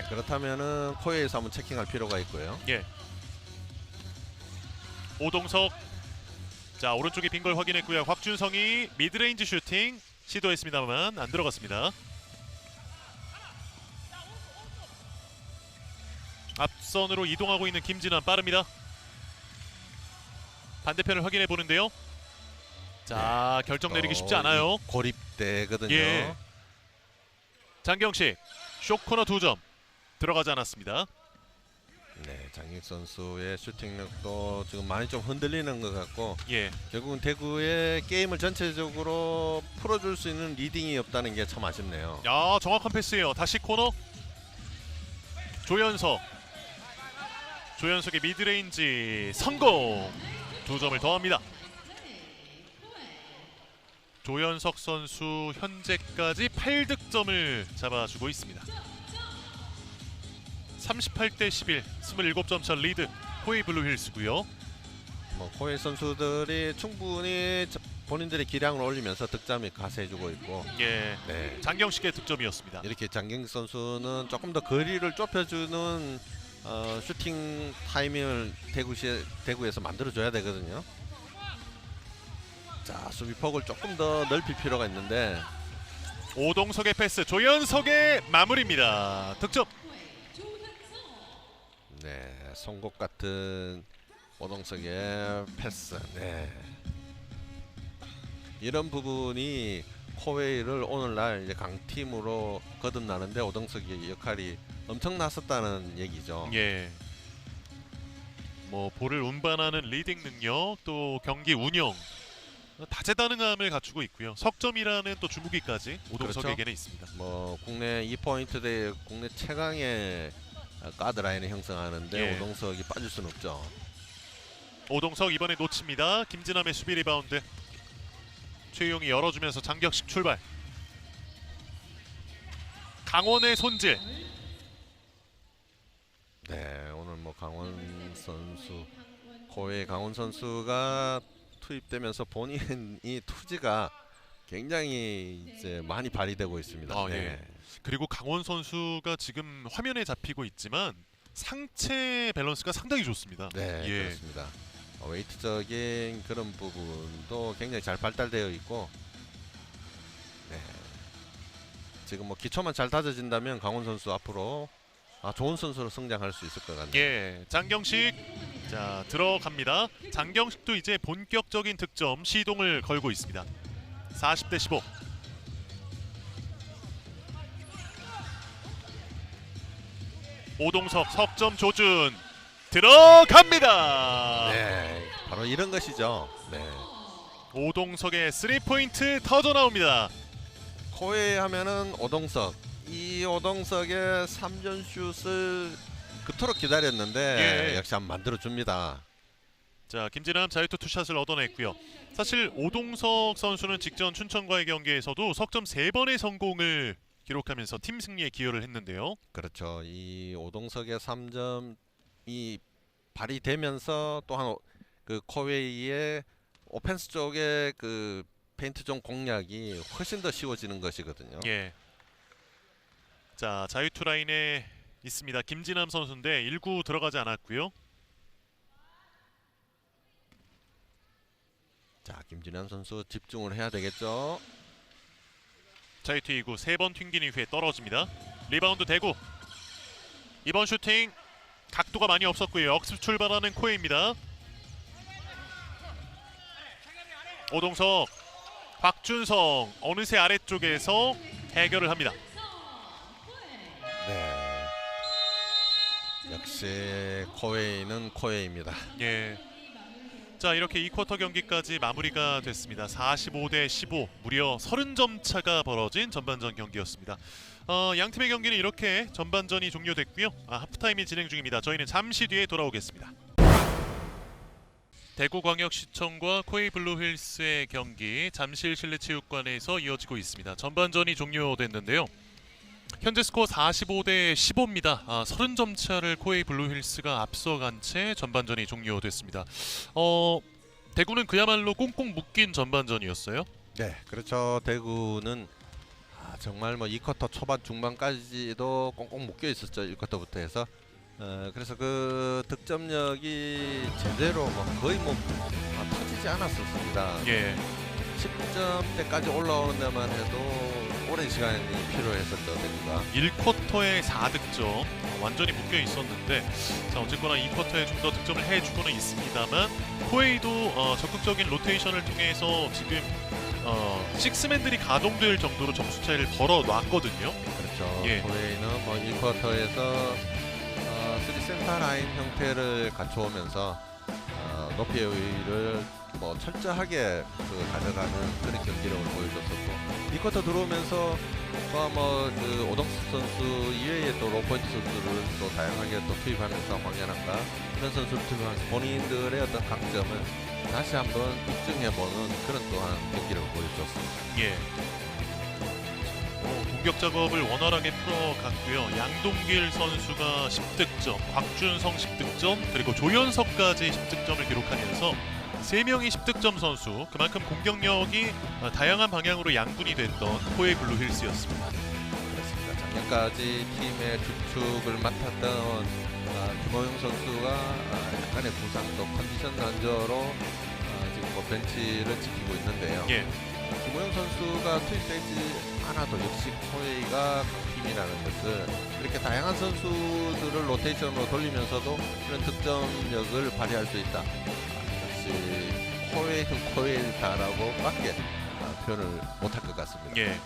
그렇다면은 코웨이에서 한번 체킹할 필요가 있고요. 예. 오동석. 자, 오른쪽에 빈 걸 확인했고요. 곽준성이 미드레인지 슈팅 시도했습니다만 안 들어갔습니다. 앞선으로 이동하고 있는 김진환 빠릅니다. 반대편을 확인해 보는데요. 자, 결정 내리기 쉽지 않아요. 고립되거든요. 예. 장경식 쇼코너 2점 들어가지 않았습니다. 네, 장익 선수의 슈팅력도 지금 많이 좀 흔들리는 것 같고 예. 결국은 대구의 게임을 전체적으로 풀어줄 수 있는 리딩이 없다는 게 참 아쉽네요. 야, 정확한 패스예요. 다시 코너. 조현석의 미드레인지 성공. 2점을 더합니다. 조현석 선수 현재까지 8득점을 잡아주고 있습니다. 38대 11, 27점 차 리드 코웨이 블루힐스고요. 뭐 코웨이 선수들이 충분히 본인들의 기량을 올리면서 득점이 가세해주고 있고, 예, 네, 장경식의 득점이었습니다. 이렇게 장경식 선수는 조금 더 거리를 좁혀주는 슈팅 타이밍을 대구에서 만들어줘야 되거든요. 자, 수비폭을 조금 더 넓힐 필요가 있는데, 오동석의 패스, 조현석의 마무리입니다. 득점. 네, 송곳 같은 오동석의 패스. 네, 이런 부분이 코웨이를 오늘날 이제 강팀으로 거듭나는데 오동석의 역할이 엄청났었다는 얘기죠. 예. 뭐 볼을 운반하는 리딩 능력, 또 경기 운영, 다재다능함을 갖추고 있고요. 석점이라는 또 주무기까지 오동석에게는 있습니다. 뭐 국내 2포인트 대 국내 최강의 가드라인을 형성하는데 예. 오동석이 빠질 수는 없죠. 오동석 이번에 놓칩니다. 김진함의 수비 리바운드. 최용이 열어주면서 장격식 출발. 강원의 손질. 네, 오늘 뭐 강원 선수, 코웨이 강원 선수가 투입되면서 본인이 투지가 굉장히 이제 많이 발휘되고 있습니다. 아, 네. 예. 그리고 강원 선수가 지금 화면에 잡히고 있지만 상체 밸런스가 상당히 좋습니다. 네, 예. 그렇습니다. 웨이트적인 그런 부분도 굉장히 잘 발달되어 있고, 네, 지금 뭐 기초만 잘 다져진다면 강원 선수 앞으로 좋은 선수로 성장할 수 있을 것 같네요. 예, 장경식 자 들어갑니다. 장경식도 이제 본격적인 득점 시동을 걸고 있습니다. 40대 15. 오동석 석점 조준 들어갑니다. 네, 바로 이런 것이죠. 네, 오동석의 3포인트 터져 나옵니다. 코웨이 하면은 오동석, 이 오동석의 3점 슛을 그토록 기다렸는데 예. 역시 한번 만들어 줍니다. 자, 김진함 자유투 투샷을 얻어냈고요. 사실 오동석 선수는 직전 춘천과의 경기에서도 석점 3번의 성공을 기록하면서 팀 승리에 기여를 했는데요. 그렇죠. 이 오동석의 3점이 발휘되면서 또한 그 코웨이의 오펜스 쪽의 그 페인트 존 공략이 훨씬 더 쉬워지는 것이거든요. 예. 자, 자유투 라인에 있습니다. 김진함 선수인데 1구 들어가지 않았고요. 자, 김진환 선수 집중을 해야 되겠죠. 자유투 2구 3번 튕긴 이후에 떨어집니다. 리바운드 대구. 이번 슈팅 각도가 많이 없었고요. 역습 출발하는 코에입니다. 오동석, 박준성 어느새 아래쪽에서 해결을 합니다. 네, 역시 코웨이는 코웨이입니다. 예. 자, 이렇게 2쿼터 경기까지 마무리가 됐습니다. 45대 15, 무려 30점 차가 벌어진 전반전 경기였습니다. 양 팀의 경기는 이렇게 전반전이 종료됐고요. 하프타임이 진행 중입니다. 저희는 잠시 뒤에 돌아오겠습니다. 대구광역시청과 코웨이 블루힐스의 경기 잠실 실내체육관에서 이어지고 있습니다. 전반전이 종료됐는데요. 현재 스코어 45대 15입니다. 30점 차를 코웨이 블루힐스가 앞서간 채 전반전이 종료됐습니다. 대구는 그야말로 꽁꽁 묶인 전반전이었어요. 네, 그렇죠. 대구는 정말 뭐 2쿼터 초반 중반까지도 꽁꽁 묶여 있었죠. 1쿼터부터 해서. 그래서 그 득점력이 제대로 거의 터지지 않았었습니다. 예. 10점대까지 올라오는 데만 해도 오랜 시간이 필요했었죠, 대구가. 1쿼터에 4득점 완전히 묶여 있었는데 자 어쨌거나 2쿼터에 좀 더 득점을 해주고는 있습니다만 코웨이도 적극적인 로테이션을 통해서 지금 식스맨들이 가동될 정도로 점수 차이를 벌어놨거든요. 그렇죠. 예. 코웨이는 뭐 1쿼터에서 3센터 라인 형태를 갖춰오면서 높이의 우위를 뭐 철저하게 가져가는 그런 경기력을 보여줬었고 2쿼터 들어오면서 뭐그 오동수 선수 이외에 또 로포인트 선수를 또 다양하게 또 투입하면서 황현한과 이런 선수를 투입하면서 본인들의 어떤 강점을 다시 한번 입증해보는 그런 또한 경기력을 보여줬습니다. 예. 공격 작업을 원활하게 풀어갔고요. 양동길 선수가 10득점, 곽준성 10득점, 그리고 조현석까지 10득점을 기록하면서 3명이 10득점 선수, 그만큼 공격력이 다양한 방향으로 양분이 됐던 코웨이 블루힐스였습니다. 그렇습니다. 작년까지 팀의 주축을 맡았던 김호영 선수가 약간의 부상 또 컨디션 난조로 지금 뭐 벤치를 지키고 있는데요. 예. 김호영 선수가 투입되지 않아도 역시 코웨이가 강팀이라는 것을 이렇게 다양한 선수들을 로테이션으로 돌리면서도 그런 득점력을 발휘할 수 있다. 역시 코웨이는 코웨이다라고 밖에 표현을 못할 것 같습니다. 예.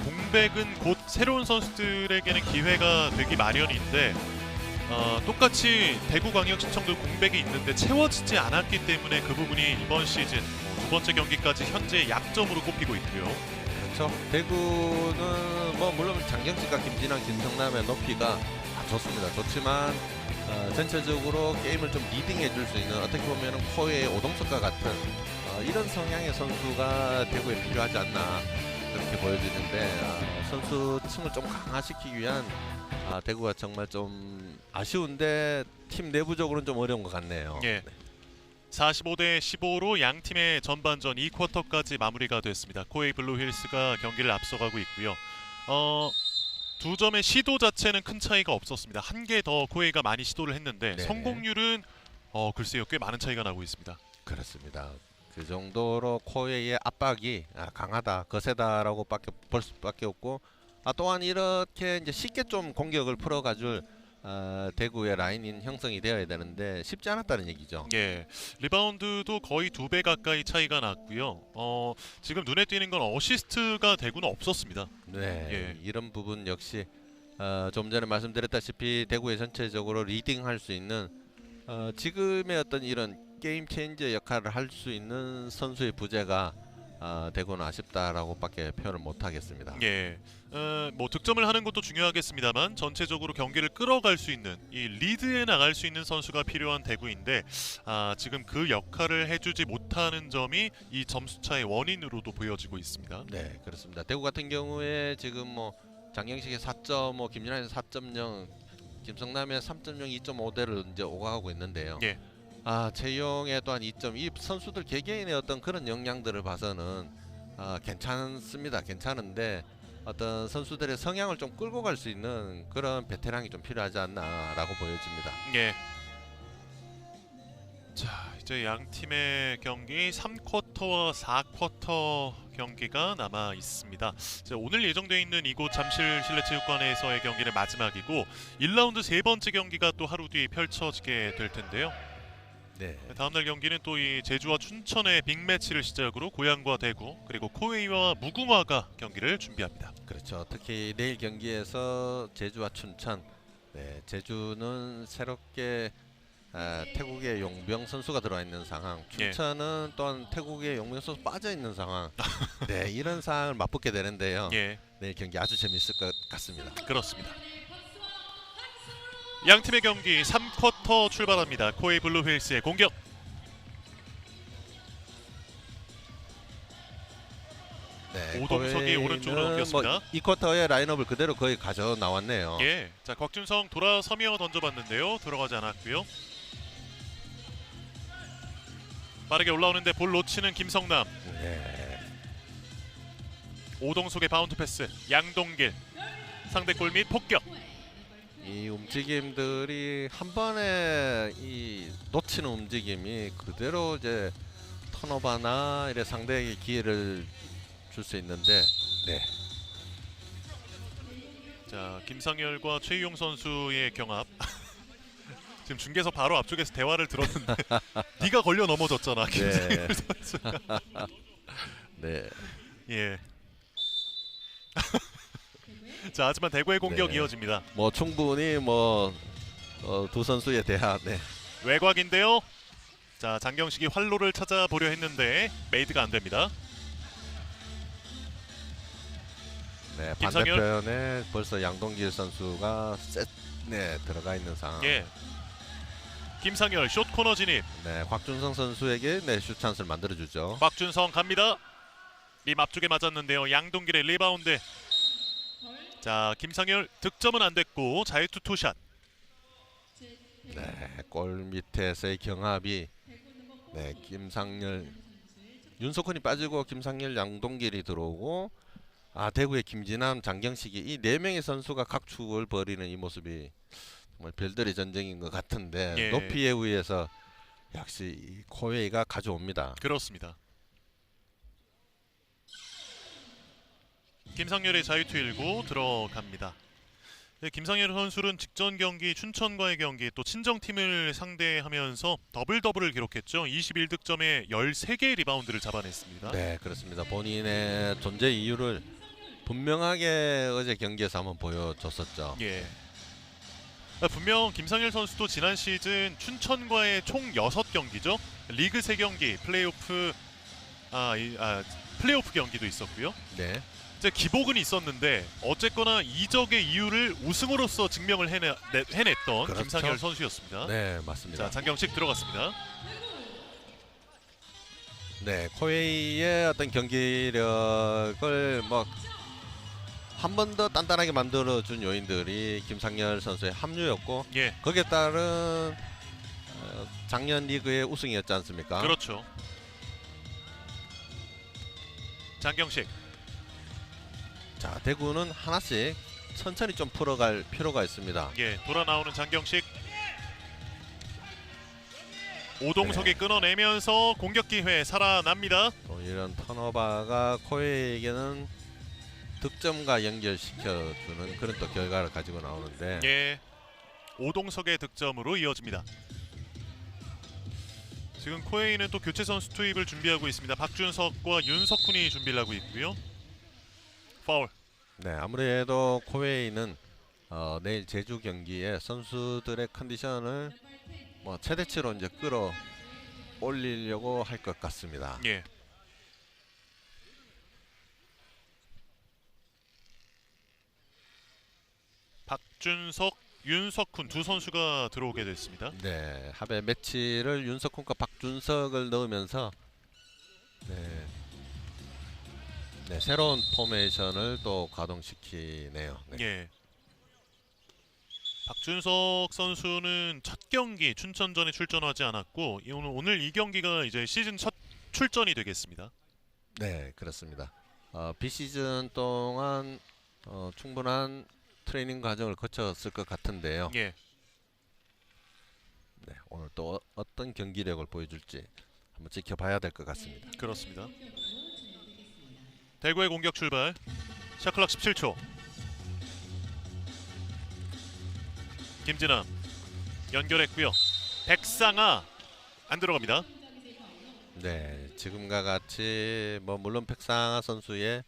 공백은 곧 새로운 선수들에게는 기회가 되기 마련인데 똑같이 대구광역시청도 공백이 있는데 채워지지 않았기 때문에 그 부분이 이번 시즌 두 번째 경기까지 현재 약점으로 꼽히고 있고요. 그렇죠. 대구는 뭐 물론 장경식과 김진환, 김성남의 높이가 좋습니다. 좋지만 전체적으로 게임을 좀 리딩해 줄 수 있는 어떻게 보면 코웨이의 오동석과 같은 이런 성향의 선수가 대구에 필요하지 않나 그렇게 보여지는데 선수층을 좀 강화시키기 위한 대구가 정말 좀 아쉬운데 팀 내부적으로는 좀 어려운 것 같네요. 예. 45대 15로 양 팀의 전반전 2쿼터까지 마무리가 됐습니다. 코웨이 블루힐스가 경기를 앞서가고 있고요. 두 점의 시도 자체는 큰 차이가 없었습니다. 한 개 더 코웨이가 많이 시도를 했는데 네. 성공률은 글쎄요 꽤 많은 차이가 나고 있습니다. 그렇습니다. 그 정도로 코웨이의 압박이 강하다, 거세다라고 볼 수밖에 없고 또한 이렇게 이제 쉽게 좀 공격을 풀어가줄 대구의 라인인 형성이 되어야 되는데 쉽지 않았다는 얘기죠. 예, 리바운드도 거의 2배 가까이 차이가 났고요. 지금 눈에 띄는 건 어시스트가 대구는 없었습니다. 네, 예. 이런 부분 역시 좀 전에 말씀드렸다시피 대구의 전체적으로 리딩할 수 있는 지금의 어떤 이런 게임 체인저 역할을 할 수 있는 선수의 부재가 대구는 아쉽다라고밖에 표현을 못 하겠습니다. 예, 뭐 득점을 하는 것도 중요하겠습니다만 전체적으로 경기를 끌어갈 수 있는 이 리드에 나갈 수 있는 선수가 필요한 대구인데 지금 그 역할을 해주지 못하는 점이 이 점수 차의 원인으로도 보여지고 있습니다. 네, 그렇습니다. 대구 같은 경우에 지금 뭐 장영식의 4.5, 김진환의 4.0, 김성남의 3.0, 2.5대를 이제 오가고 있는데요. 예. 최용의 또한 2점, 이 선수들 개개인의 어떤 그런 역량들을 봐서는 괜찮습니다. 괜찮은데 어떤 선수들의 성향을 좀 끌고 갈 수 있는 그런 베테랑이 좀 필요하지 않나라고 보여집니다. 예. 자, 이제 양 팀의 경기 3쿼터와 4쿼터 경기가 남아 있습니다. 자, 오늘 예정되어 있는 이곳 잠실 실내체육관에서의 경기는 마지막이고 1라운드 세 번째 경기가 또 하루 뒤에 펼쳐지게 될 텐데요. 네. 다음날 경기는 또 이 제주와 춘천의 빅매치를 시작으로 고양과 대구 그리고 코웨이와 무궁화가 경기를 준비합니다. 그렇죠. 특히 내일 경기에서 제주와 춘천. 네, 제주는 새롭게 태국의 용병 선수가 들어와 있는 상황. 춘천은 또한 태국의 용병 선수 빠져 있는 상황. 네, 이런 상황을 맞붙게 되는데요. 예, 내일 경기 아주 재미있을 것 같습니다. 그렇습니다. 양 팀의 경기 3쿼터 출발합니다. 코웨이 블루힐스의 공격. 네, 오동석이 오른쪽으로 넘겼습니다. 뭐 2쿼터의 라인업을 그대로 거의 가져 나왔네요. 예, 자 곽준성 돌아서며 던져봤는데요. 들어가지 않았고요. 빠르게 올라오는데 볼 놓치는 김성남. 네. 오동석의 바운드 패스. 양동길 상대 골 및 폭격. 이 움직임들이 한 번에 이 놓치는 움직임이 그대로 이제 턴오버나 이래 상대에게 기회를 줄 수 있는데, 네, 자, 김상열과 최희용 선수의 경합. 지금 중계석 바로 앞쪽에서 대화를 들었는데 네가 걸려 넘어졌잖아, 김상열 선수가. 네. 예. 자, 하지만 대구의 공격 네. 이어집니다. 뭐 충분히 뭐 두 선수에 대한 외곽인데요. 자, 장경식이 활로를 찾아보려 했는데 메이드가 안 됩니다. 네, 김상열. 반대편에 벌써 양동길 선수가 들어가 있는 상황. 예. 김상열 숏 코너 진입. 네, 곽준성 선수에게 슛 찬스를 만들어주죠. 박준성 갑니다. 림 앞쪽에 맞았는데요. 양동길의 리바운드. 자, 김상열 득점은 안 됐고 자유투 투샷. 네, 골 밑에서의 경합이 김상열, 윤석훈이 빠지고 김상열, 양동길이 들어오고 대구의 김진남, 장경식이 이 네 명의 선수가 각축을 벌이는 이 모습이 정말 별들의 전쟁인 것 같은데 예. 높이에 의해서 역시 이 코웨이가 가져옵니다. 그렇습니다. 김상열의 자유투 1구 들어갑니다. 네, 김상열 선수는 직전 경기 춘천과의 경기 또 친정팀을 상대하면서 더블을 기록했죠. 21득점에 13개의 리바운드를 잡아냈습니다. 네, 그렇습니다. 본인의 존재 이유를 분명하게 어제 경기에서 한번 보여줬었죠. 예. 분명 김상열 선수도 지난 시즌 춘천과의 총 6경기죠. 리그 3경기, 플레이오프 경기도 있었고요. 네. 이제 기복은 있었는데 어쨌거나 이적의 이유를 우승으로서 증명을 해냈던 그렇죠. 김상열 선수였습니다. 네, 맞습니다. 자, 장경식 들어갔습니다. 네, 코웨이의 어떤 경기력을 한 번 더 단단하게 만들어준 요인들이 김상열 선수의 합류였고 예, 거기에 따른 작년 리그의 우승이었지 않습니까? 그렇죠. 장경식. 자, 대구는 하나씩 천천히 좀 풀어갈 필요가 있습니다. 예, 돌아 나오는 장경식. 오동석이 끊어내면서 공격 기회 살아납니다. 또 이런 턴오버가 코웨이에게는 득점과 연결시켜주는 그런 또 결과를 가지고 나오는데 예, 오동석의 득점으로 이어집니다. 지금 코웨이는 또 교체 선수 투입을 준비하고 있습니다. 박준석과 윤석훈이 준비를 하고 있고요. 파울. 네, 아무래도 코웨이는 내일 제주 경기에 선수들의 컨디션을 최대치로 이제 끌어올리려고 할 것 같습니다. 예. 박준석, 윤석훈 두 선수가 들어오게 됐습니다. 네, 합의 매치를 윤석훈과 박준석을 넣으면서 새로운 포메이션을 또 가동시키네요. 네. 예. 박준석 선수는 첫 경기 춘천전에 출전하지 않았고 오늘 이 경기가 이제 시즌 첫 출전이 되겠습니다. 네, 그렇습니다. 비시즌 동안 충분한 트레이닝 과정을 거쳤을 것 같은데요. 예. 네, 오늘 또 어떤 경기력을 보여줄지 한번 지켜봐야 될 것 같습니다. 그렇습니다. 대구의 공격 출발. 샤클락 17초. 김진남 연결했고요. 백상아 안 들어갑니다. 네, 지금과 같이 물론 백상아 선수의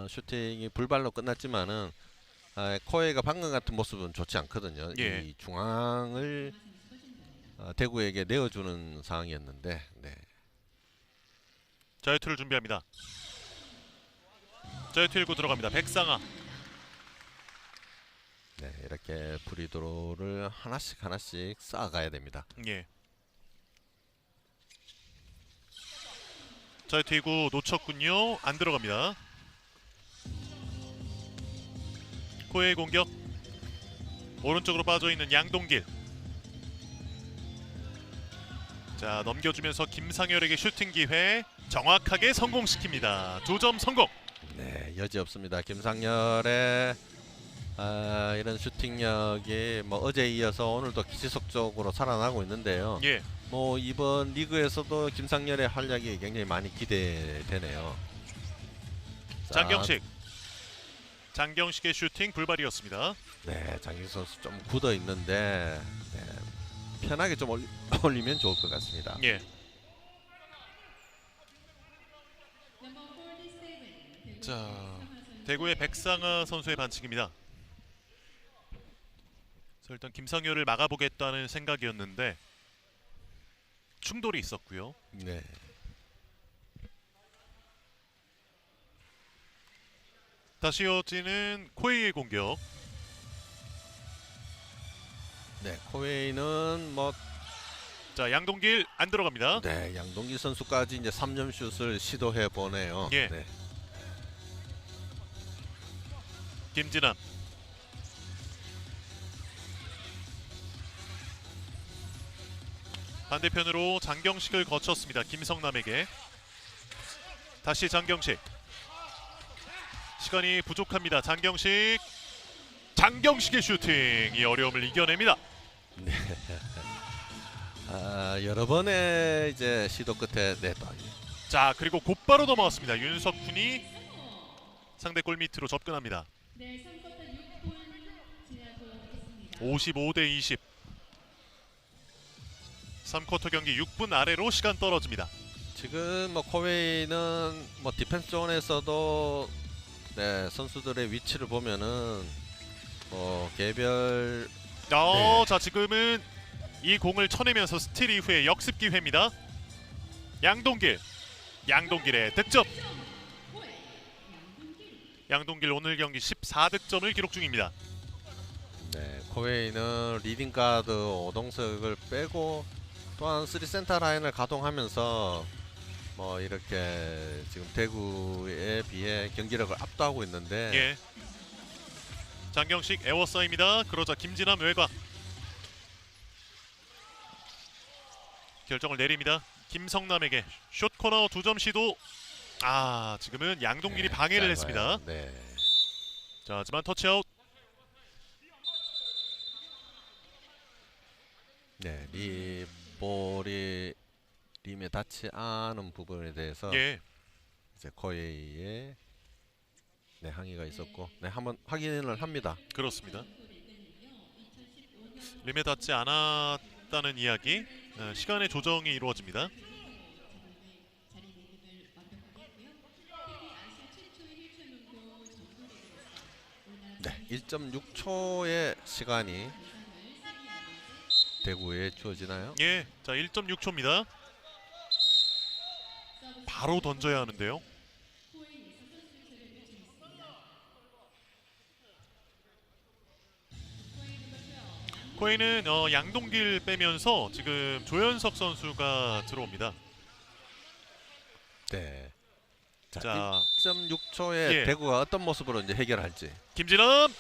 슈팅이 불발로 끝났지만은 코웨이가 방금 같은 모습은 좋지 않거든요. 예. 이 중앙을 대구에게 내어주는 상황이었는데, 네. 자유투를 준비합니다. 자유투 1구 들어갑니다. 백상아. 네, 이렇게 프리드로를 하나씩 쌓아가야 됩니다. 예. 자유투 2구 놓쳤군요. 안 들어갑니다. 코웨이 공격. 오른쪽으로 빠져있는 양동길. 자, 넘겨주면서 김상열에게 슈팅 기회 정확하게 성공시킵니다. 2점 성공. 네, 여지 없습니다. 김상열의 이런 슈팅력이 어제 이어서 오늘도 지속적으로 살아나고 있는데요. 예. 이번 리그에서도 김상열의 활약이 굉장히 많이 기대되네요. 자, 장경식. 장경식의 슈팅 불발이었습니다. 네, 장경 선수 좀 굳어 있는데 편하게 좀 올리면 좋을 것 같습니다. 예. 자, 대구의 백상아 선수의 반칙입니다. 그래서 일단 김상효를 막아보겠다는 생각이었는데 충돌이 있었고요. 네. 다시 이어지는 코웨이의 공격. 네, 코웨이는 뭐 자, 양동길 안 들어갑니다. 네, 양동기 선수까지 이제 3점 슛을 시도해 보네요. 예. 네. 김진남. 반대편으로 장경식을 거쳤습니다. 김성남에게. 다시 장경식. 시간이 부족합니다. 장경식. 장경식의 슈팅이 어려움을 이겨냅니다. 여러 번의 이제 시도 끝에 자, 그리고 곧바로 넘어왔습니다. 윤석훈이 상대 골 밑으로 접근합니다. 55대 20. 3쿼터 경기 6분 아래로 시간 떨어집니다. 지금 뭐 코웨이는 뭐 디펜스 존에서도 네, 선수들의 위치를 보면은 뭐 개별 네. 자, 지금은 이 공을 쳐내면서 스틸 이후에 역습 기회입니다. 양동길의 득점. 양동길 오늘 경기 14득점을 기록 중입니다. 네, 코웨이는 리딩 가드 오동석을 빼고 또한 3센터 라인을 가동하면서 뭐 이렇게 지금 대구에 비해 경기력을 압도하고 있는데 예. 장경식 에워싸입니다. 그러자 김진남 외곽. 결정을 내립니다. 김성남에게 숏 코너 2점 시도. 지금은 양동길이 네, 방해를 짧아요. 했습니다. 네. 자, 하지만 터치아웃. 네, 이 볼이 림에 닿지 않은 부분에 대해서 예. 이제 코웨이의 네, 항의가 있었고 네, 한번 확인을 합니다. 그렇습니다. 림에 닿지 않았다는 이야기. 시간의 조정이 이루어집니다. 네, 1.6초의 시간이 대구에 주어지나요? 예. 자, 1.6초입니다. 바로 던져야 하는데요. 코웨이는 양동길 빼면서 지금 조현석 선수가 들어옵니다. 네. 자, 자, 1.6초에 예. 대구가 어떤 모습으로 이제 해결할지. 김진남.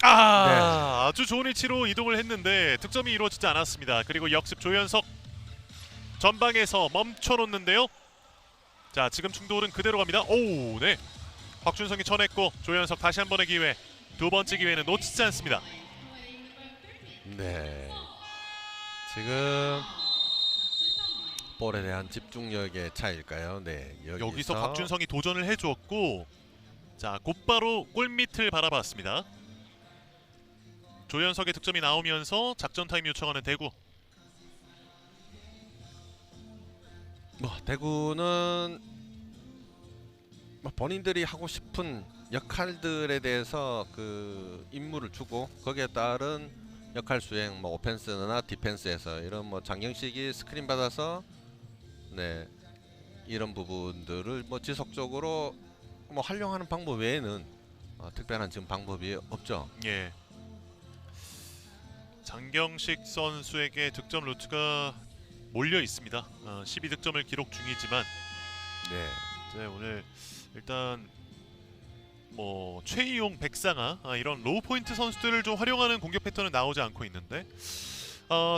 네. 아주 좋은 위치로 이동을 했는데 득점이 이루어지지 않았습니다. 그리고 역습 조현석 전방에서 멈춰놓는데요. 자, 지금 충돌은 그대로 갑니다. 오, 네. 곽준성이 쳐냈고 조현석 다시 한 번의 기회. 두 번째 기회는 놓치지 않습니다. 네. 지금 볼에 대한 집중력의 차이일까요? 네. 여기서 곽준성이 도전을 해주었고, 자, 곧바로 골밑을 바라봤습니다. 조현석의 득점이 나오면서 작전 타임 요청하는 대구. 뭐 대구는 뭐 본인들이 하고 싶은 역할들에 대해서 그 임무를 주고 거기에 따른 역할 수행, 뭐 오펜스나 디펜스에서 이런 뭐 장경식이 스크린 받아서 네 이런 부분들을 뭐 지속적으로 뭐 활용하는 방법 외에는 특별한 지금 방법이 없죠. 예. 장경식 선수에게 득점 루트가 몰려 있습니다. 12득점을 기록 중이지만, 네. 네, 오늘 일단 뭐 최이용, 백상아 이런 로우 포인트 선수들을 좀 활용하는 공격 패턴은 나오지 않고 있는데,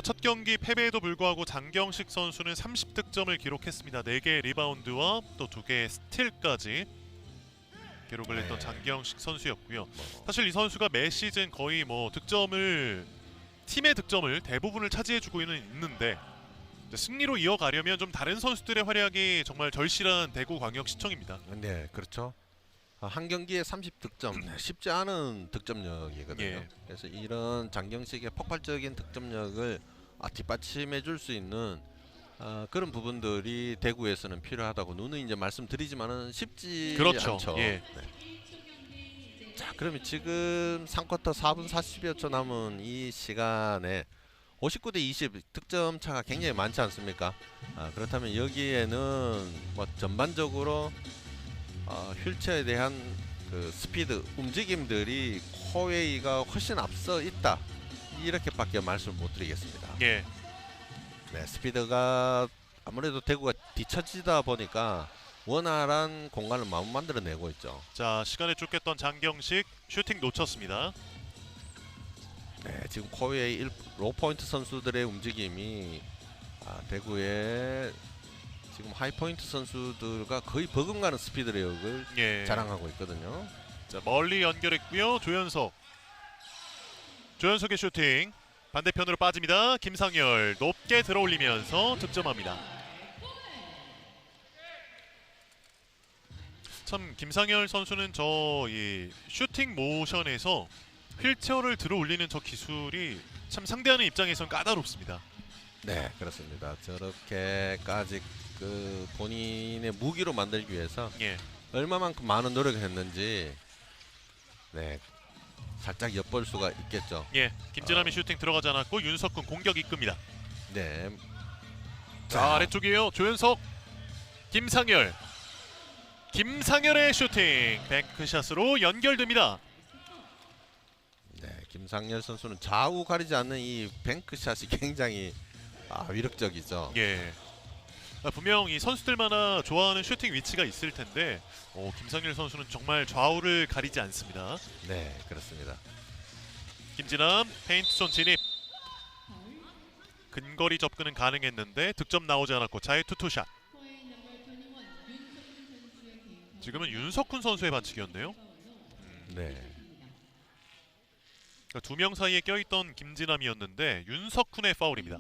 첫 경기 패배에도 불구하고 장경식 선수는 30득점을 기록했습니다. 4개의 리바운드와 또 2개의 스틸까지 기록을 했던 네. 장경식 선수였고요. 사실 이 선수가 매 시즌 거의 뭐 팀의 득점을 대부분을 차지해주고 있는데, 승리로 이어가려면 좀 다른 선수들의 활약이 정말 절실한 대구광역시청입니다. 네, 그렇죠. 한 경기에 30득점 쉽지 않은 득점력이거든요. 예. 그래서 이런 장경식의 폭발적인 득점력을 뒷받침해 줄 수 있는 그런 부분들이 대구에서는 필요하다고 누누이 이제 말씀드리지만은 쉽지 그렇죠. 않죠. 예. 네. 자, 그러면 지금 3쿼터 4분 40여 초 남은 이 시간에 59대 20 득점 차가 굉장히 많지 않습니까? 그렇다면 여기에는 뭐 전반적으로 휠체어에 대한 그 스피드 움직임들이 코웨이가 훨씬 앞서 있다, 이렇게밖에 말씀을 못 드리겠습니다. 예. 네, 스피드가 아무래도 대구가 뒤처지다 보니까 원활한 공간을 마음 만들어내고 있죠. 자, 시간에 쫓겼던 장경식 슈팅 놓쳤습니다. 네, 지금 코웨이 로포인트 선수들의 움직임이 대구의 지금 하이포인트 선수들과 거의 버금가는 스피드력을 예. 자랑하고 있거든요. 자, 멀리 연결했고요. 조현석의 슈팅 반대편으로 빠집니다. 김상열 높게 들어올리면서 득점합니다. 참 김상열 선수는 이 슈팅 모션에서 휠체어를 들어올리는 저 기술이 참 상대하는 입장에선 까다롭습니다. 네, 그렇습니다. 저렇게까지 그 본인의 무기로 만들기 위해서 예. 얼마만큼 많은 노력을 했는지 네, 살짝 엿볼 수가 있겠죠. 예. 김진남의 슈팅 들어가지 않았고 윤석군 공격 이끕니다. 네. 자, 아래쪽이에요. 조현석, 김상열의 슈팅 뱅크샷으로 연결됩니다. 네, 김상열 선수는 좌우 가리지 않는 이 뱅크샷이 굉장히 위력적이죠. 예. 분명 이 선수들마다 좋아하는 슈팅 위치가 있을 텐데 김상열 선수는 정말 좌우를 가리지 않습니다. 네, 그렇습니다. 김진남 페인트존 진입. 근거리 접근은 가능했는데 득점 나오지 않았고 자의 투투샷. 지금은 윤석훈 선수의 반칙이었네요. 네. 두 명 사이에 껴있던 김진남이었는데 윤석훈의 파울입니다.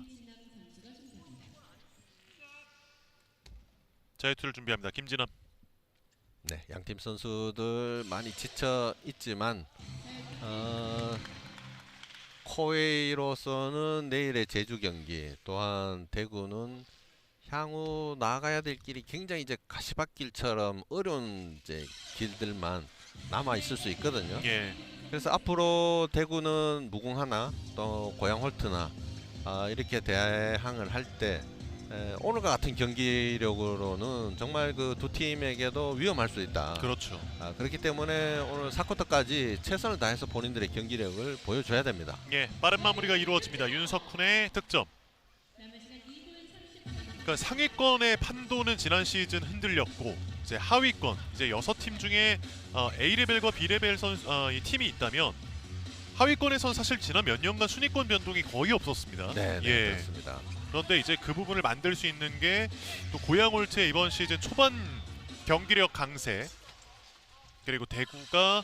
자유투를 준비합니다. 김진남. 네, 양팀 선수들 많이 지쳐 있지만 코웨이로서는 내일의 제주 경기, 또한 대구는 향후 나아가야 될 길이 굉장히 이제 가시밭길처럼 어려운 이제 길들만 남아 있을 수 있거든요. 예. 그래서 앞으로 대구는 무궁화나 또 고양 홀트나 이렇게 대항을 할 때 오늘과 같은 경기력으로는 정말 그 두 팀에게도 위험할 수 있다. 그렇죠. 그렇기 때문에 오늘 4쿼터까지 최선을 다해서 본인들의 경기력을 보여줘야 됩니다. 예, 빠른 마무리가 이루어집니다. 윤석훈의 득점. 그러니까 상위권의 판도는 지난 시즌 흔들렸고 이제 하위권, 이제 6팀 중에 A레벨과 B레벨 이 팀이 있다면 하위권에선 사실 지난 몇 년간 순위권 변동이 거의 없었습니다. 네, 예. 그렇습니다. 그런데 이제 그 부분을 만들 수 있는 게 또 고양홀트의 이번 시즌 초반 경기력 강세, 그리고 대구가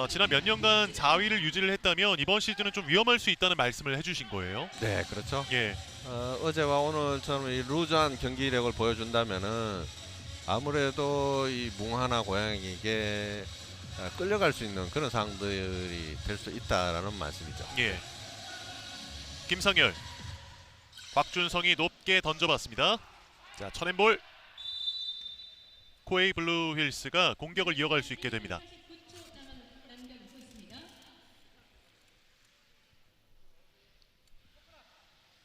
지난 몇 년간 4위를 유지를 했다면 이번 시즌은 좀 위험할 수 있다는 말씀을 해주신 거예요. 네, 그렇죠. 예, 어제와 오늘처럼 이 루즈한 경기력을 보여준다면은 아무래도 이 뭉하나 고양에게 끌려갈 수 있는 그런 상황들이 될 수 있다라는 말씀이죠. 예. 김상열, 곽준성이 높게 던져봤습니다. 자, 천엔볼. 코웨이 블루 힐스가 공격을 이어갈 수 있게 됩니다.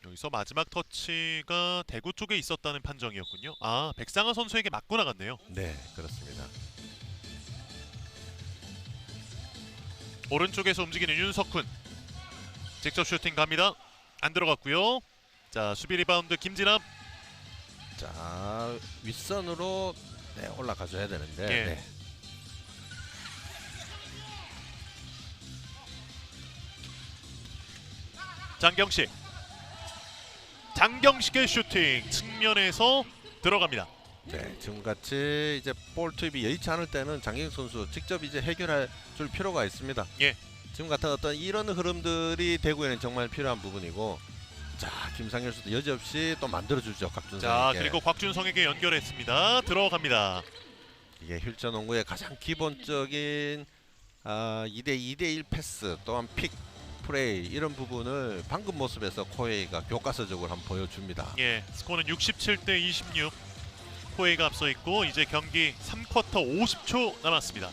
여기서 마지막 터치가 대구 쪽에 있었다는 판정이었군요. 백상하 선수에게 맞고 나갔네요. 네, 그렇습니다. 오른쪽에서 움직이는 윤석훈. 직접 슈팅 갑니다. 안 들어갔고요. 자, 수비 리바운드 김진남. 자, 윗선으로 올라가줘야 되는데. 예. 네. 장경식의 슈팅 측면에서 들어갑니다. 네, 지금같이 이제 볼 투입이 여의치 않을 때는 장경 선수 직접 이제 해결할 줄 필요가 있습니다. 예. 지금 같은 어떤 이런 흐름들이 대구에는 정말 필요한 부분이고, 자, 김상열 선수 여지없이 또 만들어주죠, 곽준성에게. 자, 그리고 곽준성에게 연결했습니다. 들어갑니다. 이게 휠체어 농구의 가장 기본적인 2대1 패스 또한 픽 플레이 이런 부분을 방금 모습에서 코웨이가 교과서적으로 한번 보여줍니다. 예, 스코어는 67대 26. 코웨이가 앞서 있고 이제 경기 3쿼터 50초 남았습니다.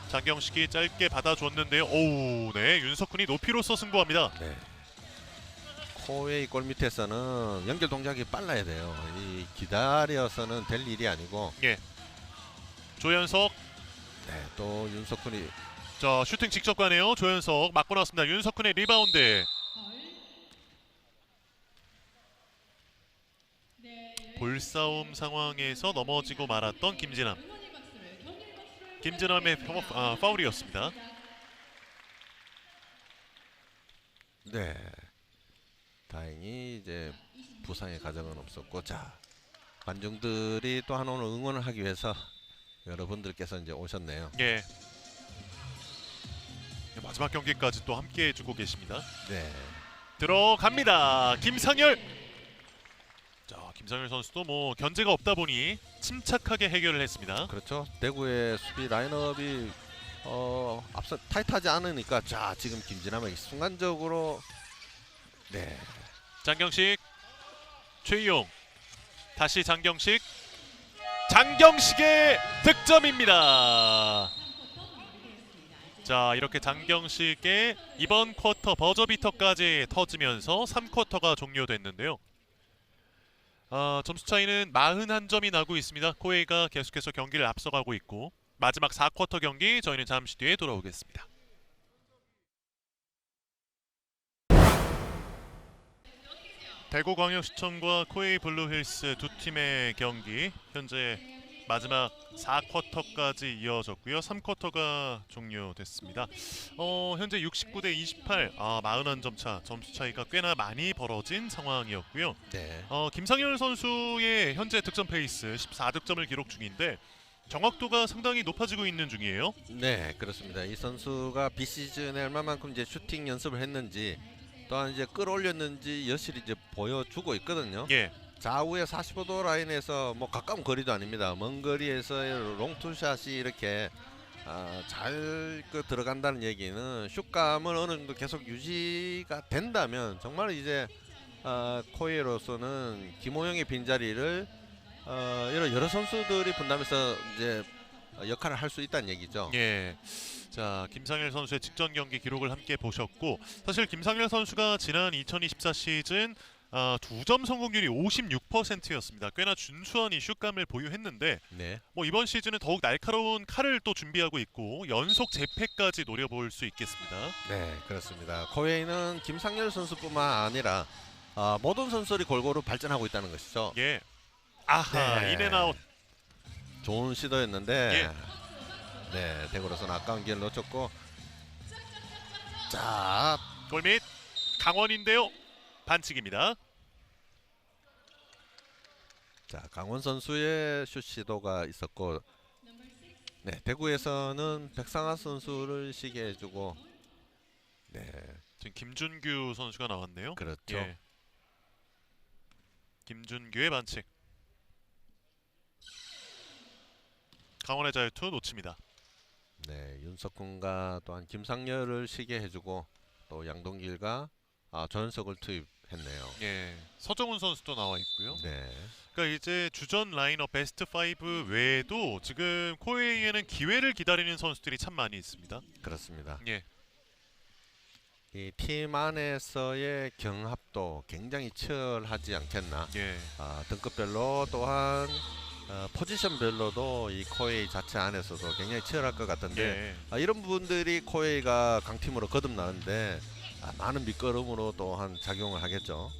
장경식이 짧게 받아줬는데요. 오우, 네, 윤석훈이 높이로서 승부합니다. 네. 코웨이 골 밑에서는 연결 동작이 빨라야 돼요. 이 기다려서는 될 일이 아니고. 조현석, 네, 또 윤석훈이 자 슈팅 직접 가네요. 조현석 맞고 나왔습니다. 윤석훈의 리바운드. 볼싸움 상황에서 넘어지고 말았던 김진함. 김진함의 파울이었습니다. 네. 다행히 이제 부상의 가정은 없었고, 자 관중들이 또한 오늘 응원을 하기 위해서 여러분들께서 이제 오셨네요. 예. 마지막 경기까지 또 함께 해주고 계십니다. 네. 들어갑니다. 김상열. 자, 김상열 선수도 뭐 견제가 없다 보니 침착하게 해결을 했습니다. 그렇죠. 대구의 수비 라인업이 앞서 타이트하지 않으니까 자 지금 김진함이 순간적으로 네. 장경식, 최희용, 다시 장경식. 장경식의 득점입니다. 자, 이렇게 장경식의 이번 쿼터 버저비터까지 터지면서 3쿼터가 종료됐는데요. 점수 차이는 41점이 나고 있습니다. 코웨이가 계속해서 경기를 앞서가고 있고 마지막 4쿼터 경기 저희는 잠시 뒤에 돌아오겠습니다. 대구광역시청과 코웨이 블루힐스 두 팀의 경기 현재 마지막 4쿼터까지 이어졌고요. 3쿼터가 종료됐습니다. 현재 69대 28, 41점 차, 점수 차이가 꽤나 많이 벌어진 상황이었고요. 네. 김상열 선수의 현재 득점 페이스 14득점을 기록 중인데 정확도가 상당히 높아지고 있는 중이에요. 네, 그렇습니다. 이 선수가 비시즌에 얼마만큼 이제 슈팅 연습을 했는지 또한 이제 끌어올렸는지 여실히 이제 보여주고 있거든요. 예. 좌우의 45도 라인에서 뭐 가까운 거리도 아닙니다. 먼 거리에서 롱투샷이 이렇게 잘 들어간다는 얘기는 슛감은 어느 정도 계속 유지가 된다면 정말 이제 코웨이로서는 김호영의 빈자리를 이런 여러 선수들이 분담해서 이제 역할을 할 수 있다는 얘기죠. 예. 자, 김상열 선수의 직전 경기 기록을 함께 보셨고 사실 김상열 선수가 지난 2024 시즌 2점 성공률이 56%였습니다. 꽤나 준수한 이 슛감을 보유했는데 네. 뭐 이번 시즌은 더욱 날카로운 칼을 또 준비하고 있고 연속 재패까지 노려볼 수 있겠습니다. 네, 그렇습니다. 코웨이는 김상열 선수뿐만 아니라 모든 선수들이 골고루 발전하고 있다는 것이죠. 예. 아하, 네. 인앤아웃. 좋은 시도였는데 예. 네, 대구로서는 아까운 기회를 놓쳤고 자, 골밑 강원인데요. 반칙입니다. 자 강원 선수의 슛 시도가 있었고 네, 대구에서는 백상하 선수를 시게 해주고 네, 지금 김준규 선수가 나왔네요. 그렇죠. 예. 김준규의 반칙. 강원의 자유투 놓칩니다. 네, 윤석훈과 또한 김상열을 시게 해주고 또 양동길과 전석을 투입했네요. 예. 서정훈 선수도 나와 있고요. 네, 그러니까 이제 주전 라인업 베스트 5 외에도 지금 코웨이에는 기회를 기다리는 선수들이 참 많이 있습니다. 그렇습니다. 예. 이 팀 안에서의 경합도 굉장히 치열하지 않겠나. 예. 등급별로 또한 포지션별로도 이 코웨이 자체 안에서도 굉장히 치열할 것 같은데 예. 이런 부분들이 코웨이가 강팀으로 거듭나는데 많은 밑거름으로 또한 작용을 하겠죠.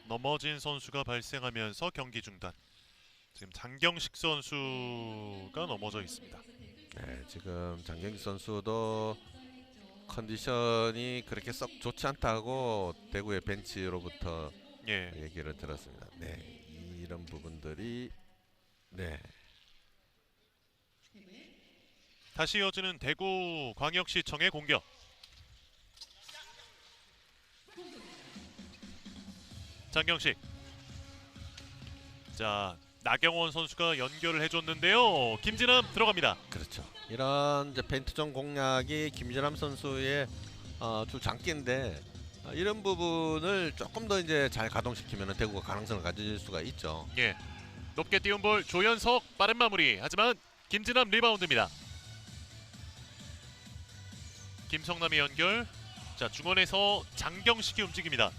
넘어진 선수가 발생하면서 경기 중단. 지금 장경식 선수가 넘어져 있습니다. 네, 지금 장경기 선수도 컨디션이 그렇게 썩 좋지 않다고 대구의 벤치로부터 예. 얘기를 들었습니다. 네, 이런 부분들이 네, 다시 이어지는 대구 광역시청의 공격. 장경식 자, 나경원 선수가 연결을 해줬는데요. 김진남 들어갑니다. 그렇죠. 이런 이제 페인트존 공략이 김진남 선수의 주 장기인데 이런 부분을 조금 더 이제 잘 가동시키면 대구가 가능성을 가질 수가 있죠. 예, 높게 띄운 볼 조현석 빠른 마무리. 하지만 김진남 리바운드입니다. 김성남의 연결. 자, 중원에서 장경식이 움직입니다.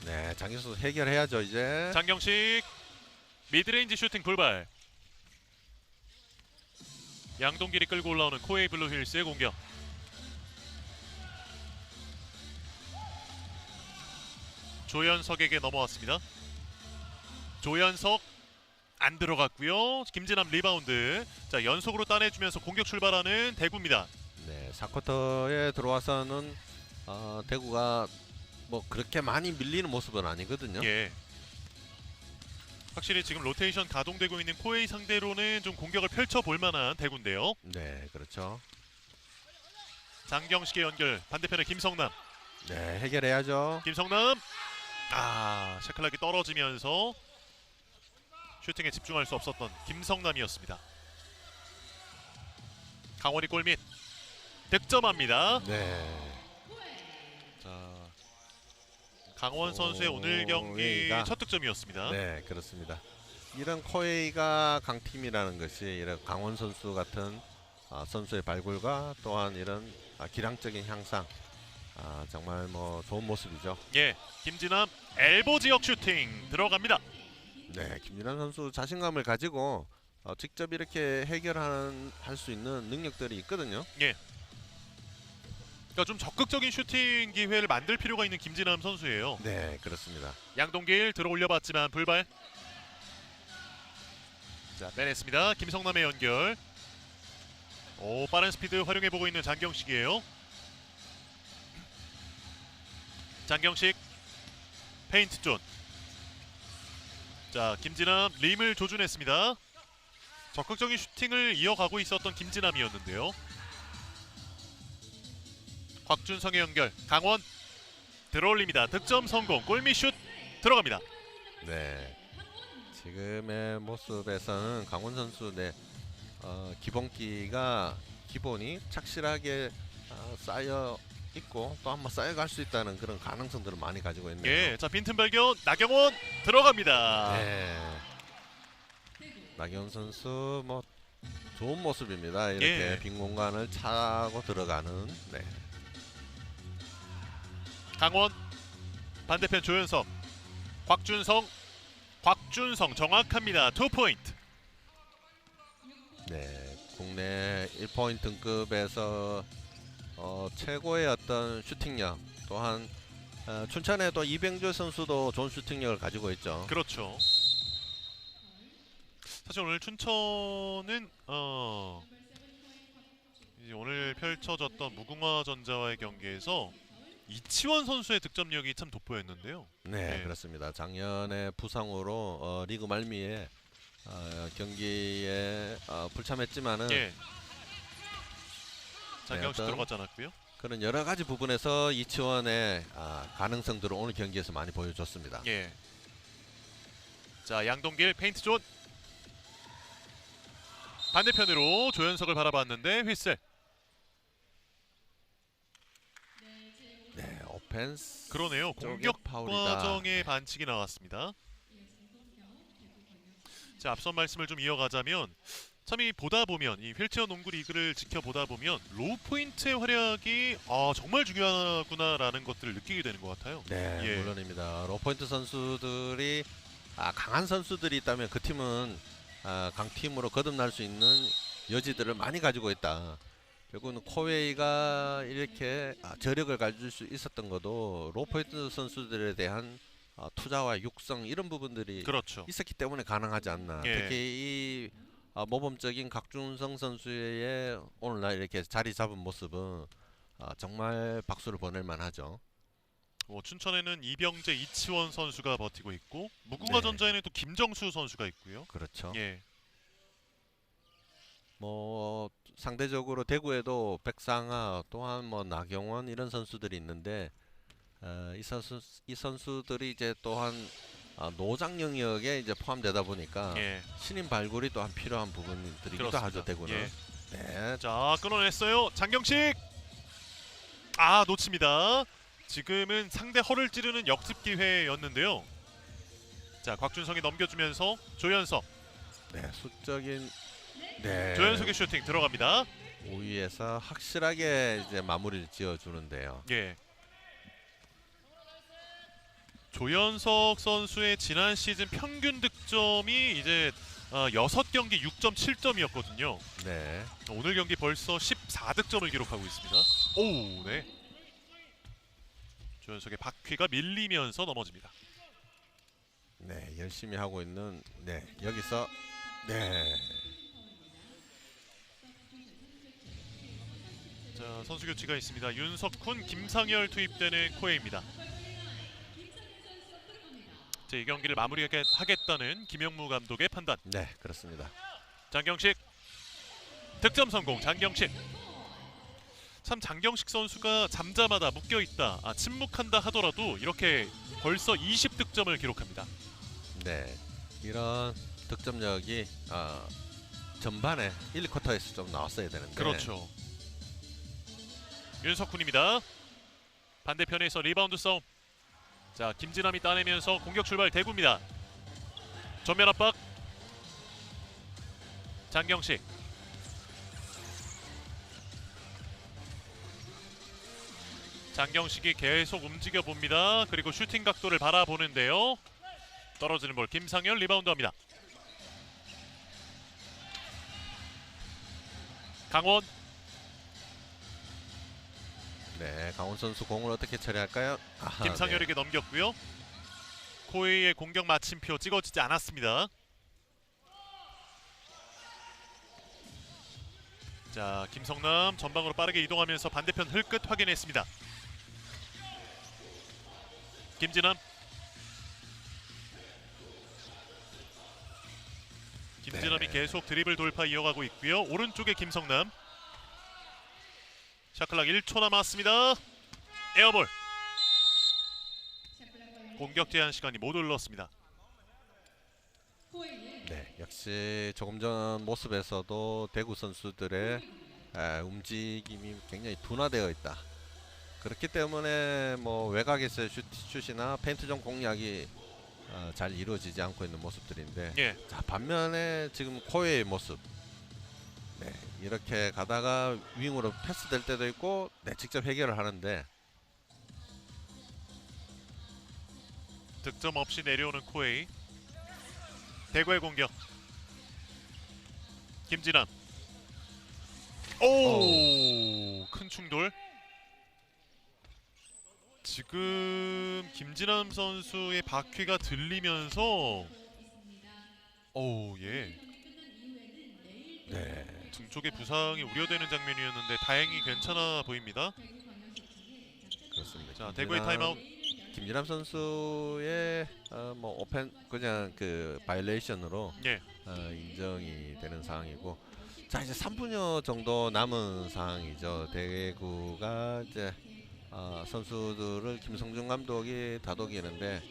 네, 장기수 해결해야죠 이제. 장경식 미드레인지 슈팅 불발. 양동길이 끌고 올라오는 코웨이 블루힐스의 공격. 조현석에게 넘어왔습니다. 조현석 안 들어갔고요. 김진남 리바운드. 자, 연속으로 따내주면서 공격 출발하는 대구입니다. 네, 4쿼터에 들어와서는 대구가 뭐 그렇게 많이 밀리는 모습은 아니거든요. 예. 확실히 지금 로테이션 가동되고 있는 코웨이 상대로는 좀 공격을 펼쳐볼 만한 대구인데요. 네, 그렇죠. 장경식의 연결. 반대편에 김성남. 네, 해결해야죠. 김성남. 샤클락이 떨어지면서 슈팅에 집중할 수 없었던 김성남이었습니다. 강원이 골밑 득점합니다. 네. 자, 강원 선수의 오늘 경기 코웨이가- 첫 득점이었습니다. 네, 그렇습니다. 이런 코웨이가 강팀이라는 것이 이런 강원 선수 같은 선수의 발굴과 또한 이런 기량적인 향상 정말 뭐 좋은 모습이죠. 예, 김진남 엘보 지역 슈팅 들어갑니다. 네, 김진환 선수 자신감을 가지고 직접 이렇게 할 수 있는 능력들이 있거든요. 그러니까 좀 적극적인 슈팅 기회를 만들 필요가 있는 김진남 선수예요. 네, 그렇습니다. 양동길 들어 올려봤지만 불발. 자, 빼냈습니다. 김성남의 연결. 오, 빠른 스피드 활용해보고 있는 장경식이에요. 장경식 페인트 존. 자, 김진남 림을 조준했습니다. 적극적인 슈팅을 이어가고 있었던 김진남이었는데요. 곽준성의 연결. 강원 들어올립니다. 득점 성공. 골밑 슛 들어갑니다. 네, 지금의 모습에서는 강원 선수 기본이 착실하게 쌓여 있고 또 한번 쌓여갈 수 있다는 그런 가능성들을 많이 가지고 있네요. 예, 자, 빈틈 발견. 나경원 들어갑니다. 네. 나경원 선수 뭐 좋은 모습입니다. 이렇게 예. 빈 공간을 차고 들어가는. 네. 강원 반대편 조현석. 곽준성 정확합니다. 2포인트. 네, 국내 1포인트 등급에서 최고의 어떤 슈팅력 또한 춘천의 또 이병조 선수도 좋은 슈팅력을 가지고 있죠. 그렇죠. 사실 오늘 춘천은 이제 오늘 펼쳐졌던 무궁화전자와의 경기에서 이치원 선수의 득점력이 참 돋보였는데요. 네, 네. 그렇습니다. 작년에 부상으로 리그 말미에 경기에 불참했지만은 예. 장경식 어떤 들어가지 않았고요. 그런 여러 가지 부분에서 이치원의 가능성들을 오늘 경기에서 많이 보여줬습니다. 예. 자, 양동길 페인트 존. 반대편으로 조현석을 바라봤는데 휘슬. 네, 오펜스. 그러네요. 쪽에 공격 파울이다. 과정에 반칙이 나왔습니다. 자, 앞선 말씀을 좀 이어가자면 참 이 보다 보면 이 휠체어 농구 리그를 지켜보다 보면 로우 포인트의 활약이 정말 중요하구나라는 것들을 느끼게 되는 것 같아요. 네, 예. 물론입니다. 로포인트 선수들이 강한 선수들이 있다면 그 팀은 강팀으로 거듭날 수 있는 여지들을 많이 가지고 있다. 결국은 코웨이가 이렇게 저력을 가질 수 있었던 것도 로포인트 선수들에 대한 투자와 육성 이런 부분들이 그렇죠. 있었기 때문에 가능하지 않나. 예. 특히 이 모범적인 곽준성 선수의 오늘날 이렇게 자리 잡은 모습은 정말 박수를 보낼 만하죠. 춘천에는 이병재, 이치원 선수가 버티고 있고 무궁화전자에는 또 김정수 선수가 있고요. 그렇죠. 예. 뭐 상대적으로 대구에도 백상아 또한 뭐 나경원 이런 선수들이 있는데 이 선수들이 이제 또한 노장 영역에 이제 포함되다 보니까 예. 신인 발굴이 또한 필요한 부분들이기도 그렇습니다. 하죠. 대구는. 예. 네. 자, 끊어냈어요. 장경식. 아, 놓칩니다. 지금은 상대 허를 찌르는 역습 기회였는데요. 자, 곽준성이 넘겨주면서 조현석. 네, 수적인 네. 조현석의 슈팅 들어갑니다. 우위에서 확실하게 이제 마무리를 지어주는데요. 예. 조현석 선수의 지난 시즌 평균 득점이 이제 6경기 6.7점이었거든요. 네. 오늘 경기 벌써 14득점을 기록하고 있습니다. 오, 네. 조현석의 바퀴가 밀리면서 넘어집니다. 네, 열심히 하고 있는 네, 여기서 네. 자, 선수 교체가 있습니다. 윤석훈, 김상열 투입되는 코에입니다. 자, 이 경기를 마무리하겠다는 김영무 감독의 판단. 네, 그렇습니다. 장경식 득점 성공. 장경식. 참 장경식 선수가 잠잠하다, 묶여있다, 침묵한다 하더라도 이렇게 벌써 20득점을 기록합니다. 네, 이런 득점력이 전반에 1쿼터에서 좀 나왔어야 되는데. 그렇죠. 윤석훈입니다. 반대편에서 리바운드 싸움. 자, 김진남이 따내면서 공격 출발. 대구입니다. 전면 압박. 장경식. 장경식이 계속 움직여 봅니다. 그리고 슈팅 각도를 바라보는데요. 떨어지는 볼. 김상열 리바운드합니다. 강원. 네, 강원 선수 공을 어떻게 처리할까요? 아하, 김상열에게 넘겼고요. 코에이의 공격 마침표 찍어지지 않았습니다. 자, 김성남 전방으로 빠르게 이동하면서 반대편 흘끗 확인했습니다. 김진남. 김진남이 네. 계속 드리블 돌파 이어가고 있고요. 오른쪽에 김성남. 샤클락 1초 남았습니다. 에어볼. 공격 제한 시간이 모두 흘렀습니다. 네, 역시 조금 전 모습에서도 대구 선수들의 움직임이 굉장히 둔화되어 있다. 그렇기 때문에 뭐 외곽에서의 슛이나 페인트존 공략이 잘 이루어지지 않고 있는 모습들인데, 예. 자, 반면에 지금 코에의 모습, 네, 이렇게 가다가 윙으로 패스될 때도 있고, 네, 직접 해결을 하는데, 득점 없이 내려오는 코에이. 대구의 공격. 김진남. 오, 큰 충돌. 지금 김진남 선수의 바퀴가 들리면서 오, 예. 네, 등 쪽에 부상이 우려되는 장면이었는데 다행히 괜찮아 보입니다. 그렇습니다. 자, 대구의 타임아웃. 김진남 선수의 뭐 오펜 그냥 그 바이올레이션으로 예. 인정이 되는 상황이고, 자, 이제 3분여 정도 남은 상황이죠. 대구가 이제 선수들을 김성준 감독이 다독이는데,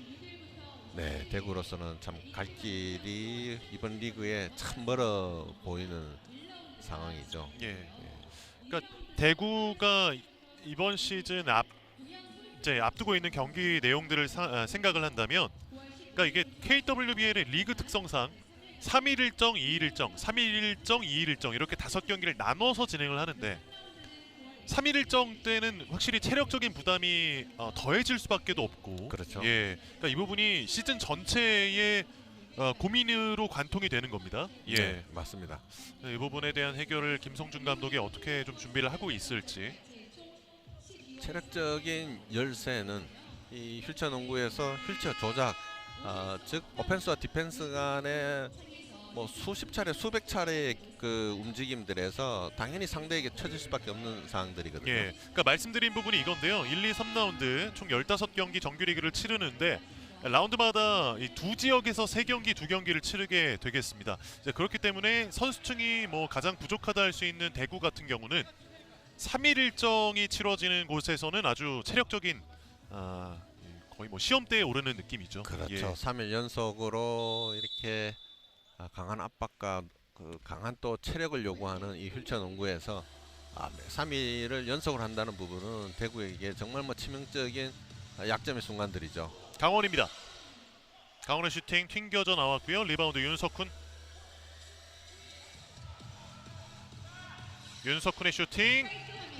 네, 대구로서는 참 갈 길이 이번 리그에 참 멀어 보이는 상황이죠. 예. 그러니까 대구가 이번 시즌 이제 앞두고 있는 경기 내용들을 생각을 한다면, 그러니까 이게 KWBL의 리그 특성상 3일 일정, 2일 일정, 3일 일정, 2일 일정 이렇게 5경기를 나눠서 진행을 하는데, 3일 일정 때는 확실히 체력적인 부담이 더해질 수밖에도 없고, 그렇죠. 예, 그러니까 이 부분이 시즌 전체의 고민으로 관통이 되는 겁니다. 예, 네, 맞습니다. 이 부분에 대한 해결을 김성준 감독이 어떻게 좀 준비를 하고 있을지. 체력적인 열세는 이 휠체어 농구에서 휠체어 조작, 즉 오펜스와 디펜스 간의 뭐 수십 차례, 수백 차례의 그 움직임들에서 당연히 상대에게 쳐질 수밖에 없는 상황들이거든요. 예, 그러니까 말씀드린 부분이 이건데요. 1, 2, 3라운드 총 15경기 정규리그를 치르는데 라운드마다 이 두 지역에서 3경기, 2경기를 치르게 되겠습니다. 이제 그렇기 때문에 선수층이 뭐 가장 부족하다 할 수 있는 대구 같은 경우는 3일 일정이 치러지는 곳에서는 아주 체력적인 거의 뭐 시험대에 오르는 느낌이죠. 그렇죠. 예. 3일 연속으로 이렇게 강한 압박과 그 강한 또 체력을 요구하는 이 휠체어 농구에서 3일을 연속을 한다는 부분은 대구에게 정말 뭐 치명적인 약점의 순간들이죠. 강원입니다. 강원의 슈팅 튕겨져 나왔고요. 리바운드 윤석훈. 윤석훈의 슈팅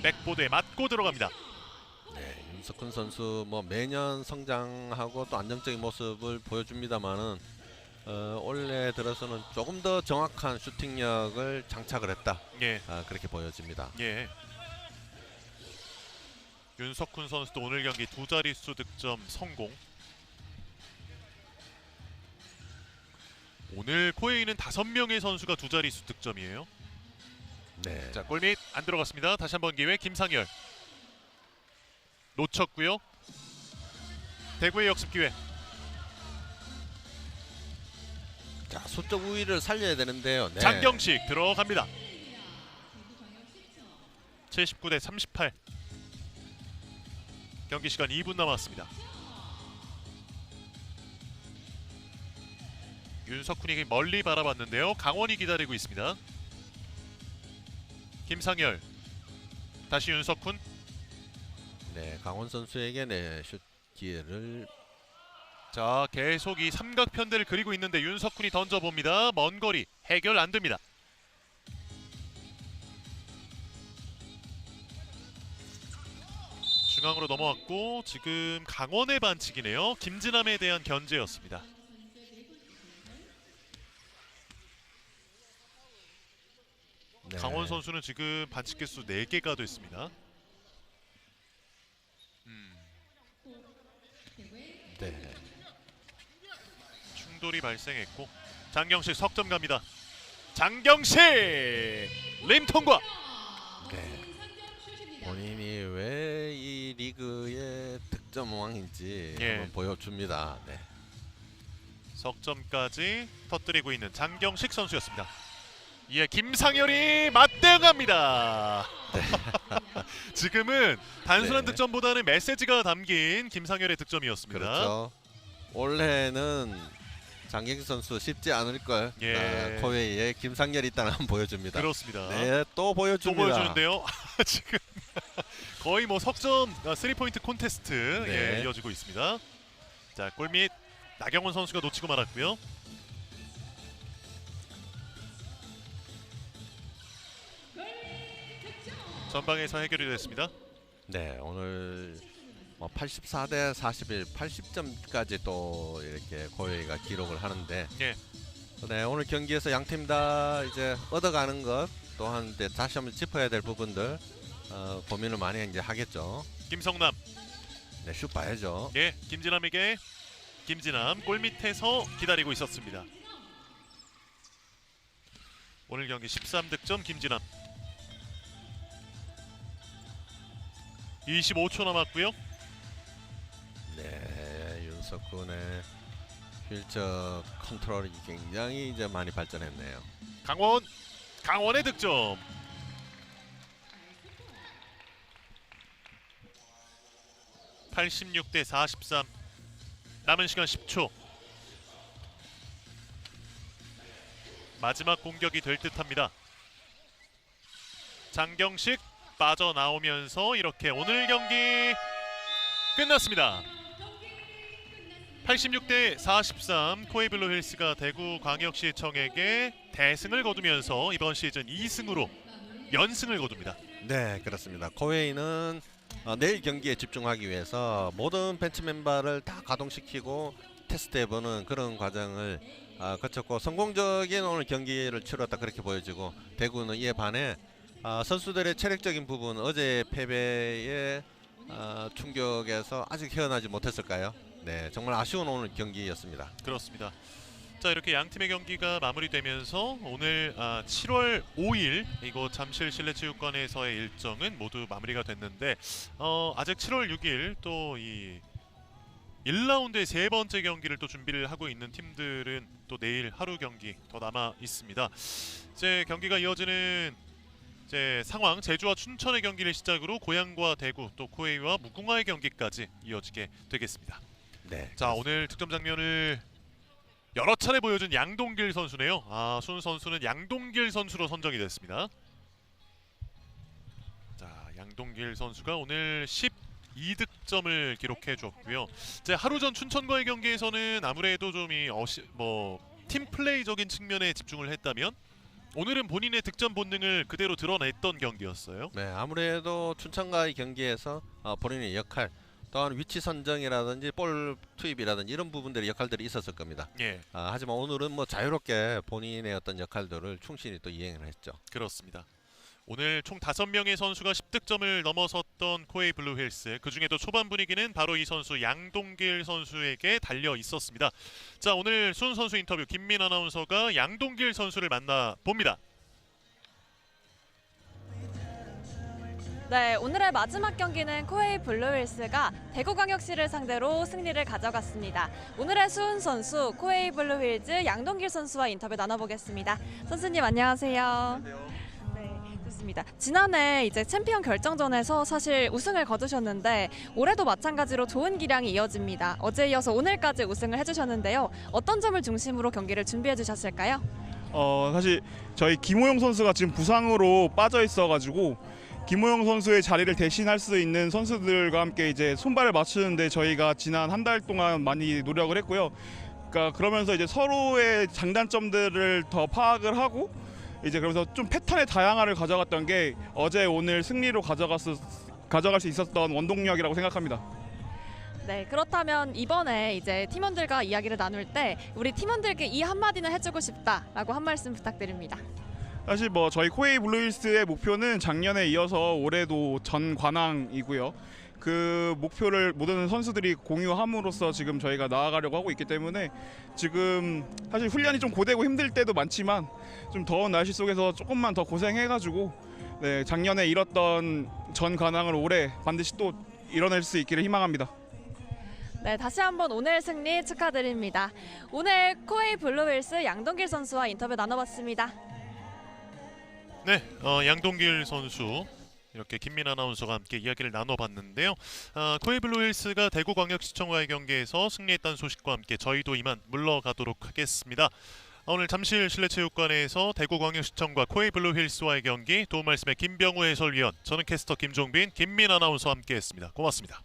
백보드에 맞고 들어갑니다. 네, 윤석훈 선수 뭐 매년 성장하고 또 안정적인 모습을 보여줍니다만은 올해 들어서는 조금 더 정확한 슈팅력을 장착을 했다. 예. 그렇게 보여집니다. 예. 윤석훈 선수도 오늘 경기 두 자릿수 득점 성공. 오늘 코웨이는 5명의 선수가 두 자릿수 득점이에요. 네. 자, 골밑 안 들어갔습니다. 다시 한번 기회 김상열. 놓쳤고요. 대구의 역습 기회. 자, 수적 우위를 살려야 되는데요. 네. 장경식 들어갑니다. 79대 38. 경기 시간 2분 남았습니다. 윤석훈이 멀리 바라봤는데요. 강원이 기다리고 있습니다. 김상열. 다시 윤석훈. 네, 강원 선수에게 슛 기회를. 자, 계속 이 삼각편대를 그리고 있는데 윤석훈이 던져봅니다. 먼 거리 해결 안 됩니다. 중앙으로 넘어왔고 지금 강원의 반칙이네요. 김진남에 대한 견제였습니다. 네. 강원 선수는 지금 반칙 개수 4개가 됐습니다. 네. 충돌이 발생했고 장경식 석점 갑니다. 장경식 림 통과. 네. 본인이 왜 이 리그의 득점 왕인지 예. 한번 보여줍니다. 네. 석점까지 터뜨리고 있는 장경식 선수였습니다. 이에 김상열이 맞대응합니다. 지금은 단순한 네. 득점보다는 메시지가 담긴 김상열의 득점이었습니다. 그렇죠. 올해는 장경식 선수 쉽지 않을 걸. 예. 코웨이에 김상열이 있다는 한번 보여줍니다. 그렇습니다. 네, 또 또 보여줍니다. 보여주는데요. 지금 거의 뭐 석점 3포인트 콘테스트 네. 예, 이어지고 있습니다. 자, 골밑 나경원 선수가 놓치고 말았고요. 전방에서 해결이 됐습니다. 네, 오늘 84대 41, 80점까지 또 이렇게 코웨이가 기록을 하는데, 예. 네, 오늘 경기에서 양 팀 다 이제 얻어가는 것 또한 다시 한번 짚어야 될 부분들 고민을 많이 이제 하겠죠. 김성남, 네, 슛 봐야죠. 예, 김진남에게 김진남 골 밑에서 기다리고 있었습니다. 오늘 경기 13득점 김진남. 25초 남았고요. 네, 윤석훈의 휠체어 컨트롤이 굉장히 이제 많이 발전했네요. 강원의 득점. (86대 43) 남은 시간 10초. 마지막 공격이 될 듯합니다. 장경식 빠져나오면서 이렇게 오늘 경기 끝났습니다. 86대 43 코웨이 블루 힐스가 대구 광역시청에게 대승을 거두면서 이번 시즌 2승으로 연승을 거둡니다. 네, 그렇습니다. 코웨이는 내일 경기에 집중하기 위해서 모든 벤치 멤버를 다 가동시키고 테스트해보는 그런 과정을 거쳤고 성공적인 오늘 경기를 치렀다 그렇게 보여지고, 대구는 이에 반해 선수들의 체력적인 부분, 어제 패배의 충격에서 아직 헤어나지 못했을까요? 네, 정말 아쉬운 오늘 경기였습니다. 그렇습니다. 자, 이렇게 양 팀의 경기가 마무리되면서 오늘 7월 5일 이곳 잠실 실내체육관에서의 일정은 모두 마무리가 됐는데 아직 7월 6일 또 이 1라운드의 세 번째 경기를 또 준비를 하고 있는 팀들은 또 내일 하루 경기 더 남아 있습니다. 이제 경기가 이어지는 이제 상황 제주와 춘천의 경기를 시작으로 고양과 대구 또 코웨이와 무궁화의 경기까지 이어지게 되겠습니다. 네. 자, 오늘 득점 장면을 여러 차례 보여준 양동길 선수네요. 순 선수는 양동길 선수로 선정이 됐습니다. 자, 양동길 선수가 오늘 12득점을 기록해 줬고요. 이제 하루 전 춘천과의 경기에서는 아무래도 좀 팀 플레이적인 측면에 집중을 했다면 오늘은 본인의 득점 본능을 그대로 드러냈던 경기였어요. 네, 아무래도 춘천과의 경기에서 본인의 역할 또한 위치 선정이라든지 볼 투입이라든지 이런 부분들의 역할들이 있었을 겁니다. 예, 하지만 오늘은 뭐 자유롭게 본인의 어떤 역할들을 충실히 또 이행을 했죠. 그렇습니다. 오늘 총 5명의 선수가 10득점을 넘어섰던 코웨이 블루힐스, 그중에도 초반 분위기는 바로 이 선수 양동길 선수에게 달려 있었습니다. 자, 오늘 순 선수 인터뷰 김민 아나운서가 양동길 선수를 만나봅니다. 네, 오늘의 마지막 경기는 코웨이 블루힐스가 대구광역시를 상대로 승리를 가져갔습니다. 오늘의 수훈 선수, 코웨이 블루힐즈 양동길 선수와 인터뷰 나눠보겠습니다. 선수님 안녕하세요. 네, 좋습니다. 지난해 이제 챔피언 결정전에서 사실 우승을 거두셨는데 올해도 마찬가지로 좋은 기량이 이어집니다. 어제 이어서 오늘까지 우승을 해주셨는데요. 어떤 점을 중심으로 경기를 준비해 주셨을까요? 사실 저희 김호영 선수가 지금 부상으로 빠져 있어가지고 김호영 선수의 자리를 대신할 수 있는 선수들과 함께 이제 손발을 맞추는데 저희가 지난 한 달 동안 많이 노력을 했고요. 그러니까 그러면서 이제 서로의 장단점들을 더 파악을 하고 이제 그러면서 좀 패턴의 다양화를 가져갔던 게 어제 오늘 승리로 가져갈 수 있었던 원동력이라고 생각합니다. 네, 그렇다면 이번에 이제 팀원들과 이야기를 나눌 때 우리 팀원들께 이 한마디는 해주고 싶다라고 한 말씀 부탁드립니다. 사실 뭐 저희 코웨이 블루힐스의 목표는 작년에 이어서 올해도 전 관왕이고요. 그 목표를 모든 선수들이 공유함으로써 지금 저희가 나아가려고 하고 있기 때문에 지금 사실 훈련이 좀 고되고 힘들 때도 많지만 좀 더운 날씨 속에서 조금만 더 고생해가지고 네, 작년에 이뤘던 전 관왕을 올해 반드시 또 이뤄낼 수 있기를 희망합니다. 네, 다시 한번 오늘 승리 축하드립니다. 오늘 코웨이 블루힐스 양동길 선수와 인터뷰 나눠봤습니다. 네, 양동길 선수 이렇게 김민 아나운서가 함께 이야기를 나눠봤는데요. 코웨이 블루힐스가 대구광역시청과의 경기에서 승리했다는 소식과 함께 저희도 이만 물러가도록 하겠습니다. 오늘 잠실 실내체육관에서 대구광역시청과 코웨이 블루힐스와의 경기 도움 말씀의 김병우 해설위원, 저는 캐스터 김종빈, 김민 아나운서와 함께했습니다. 고맙습니다.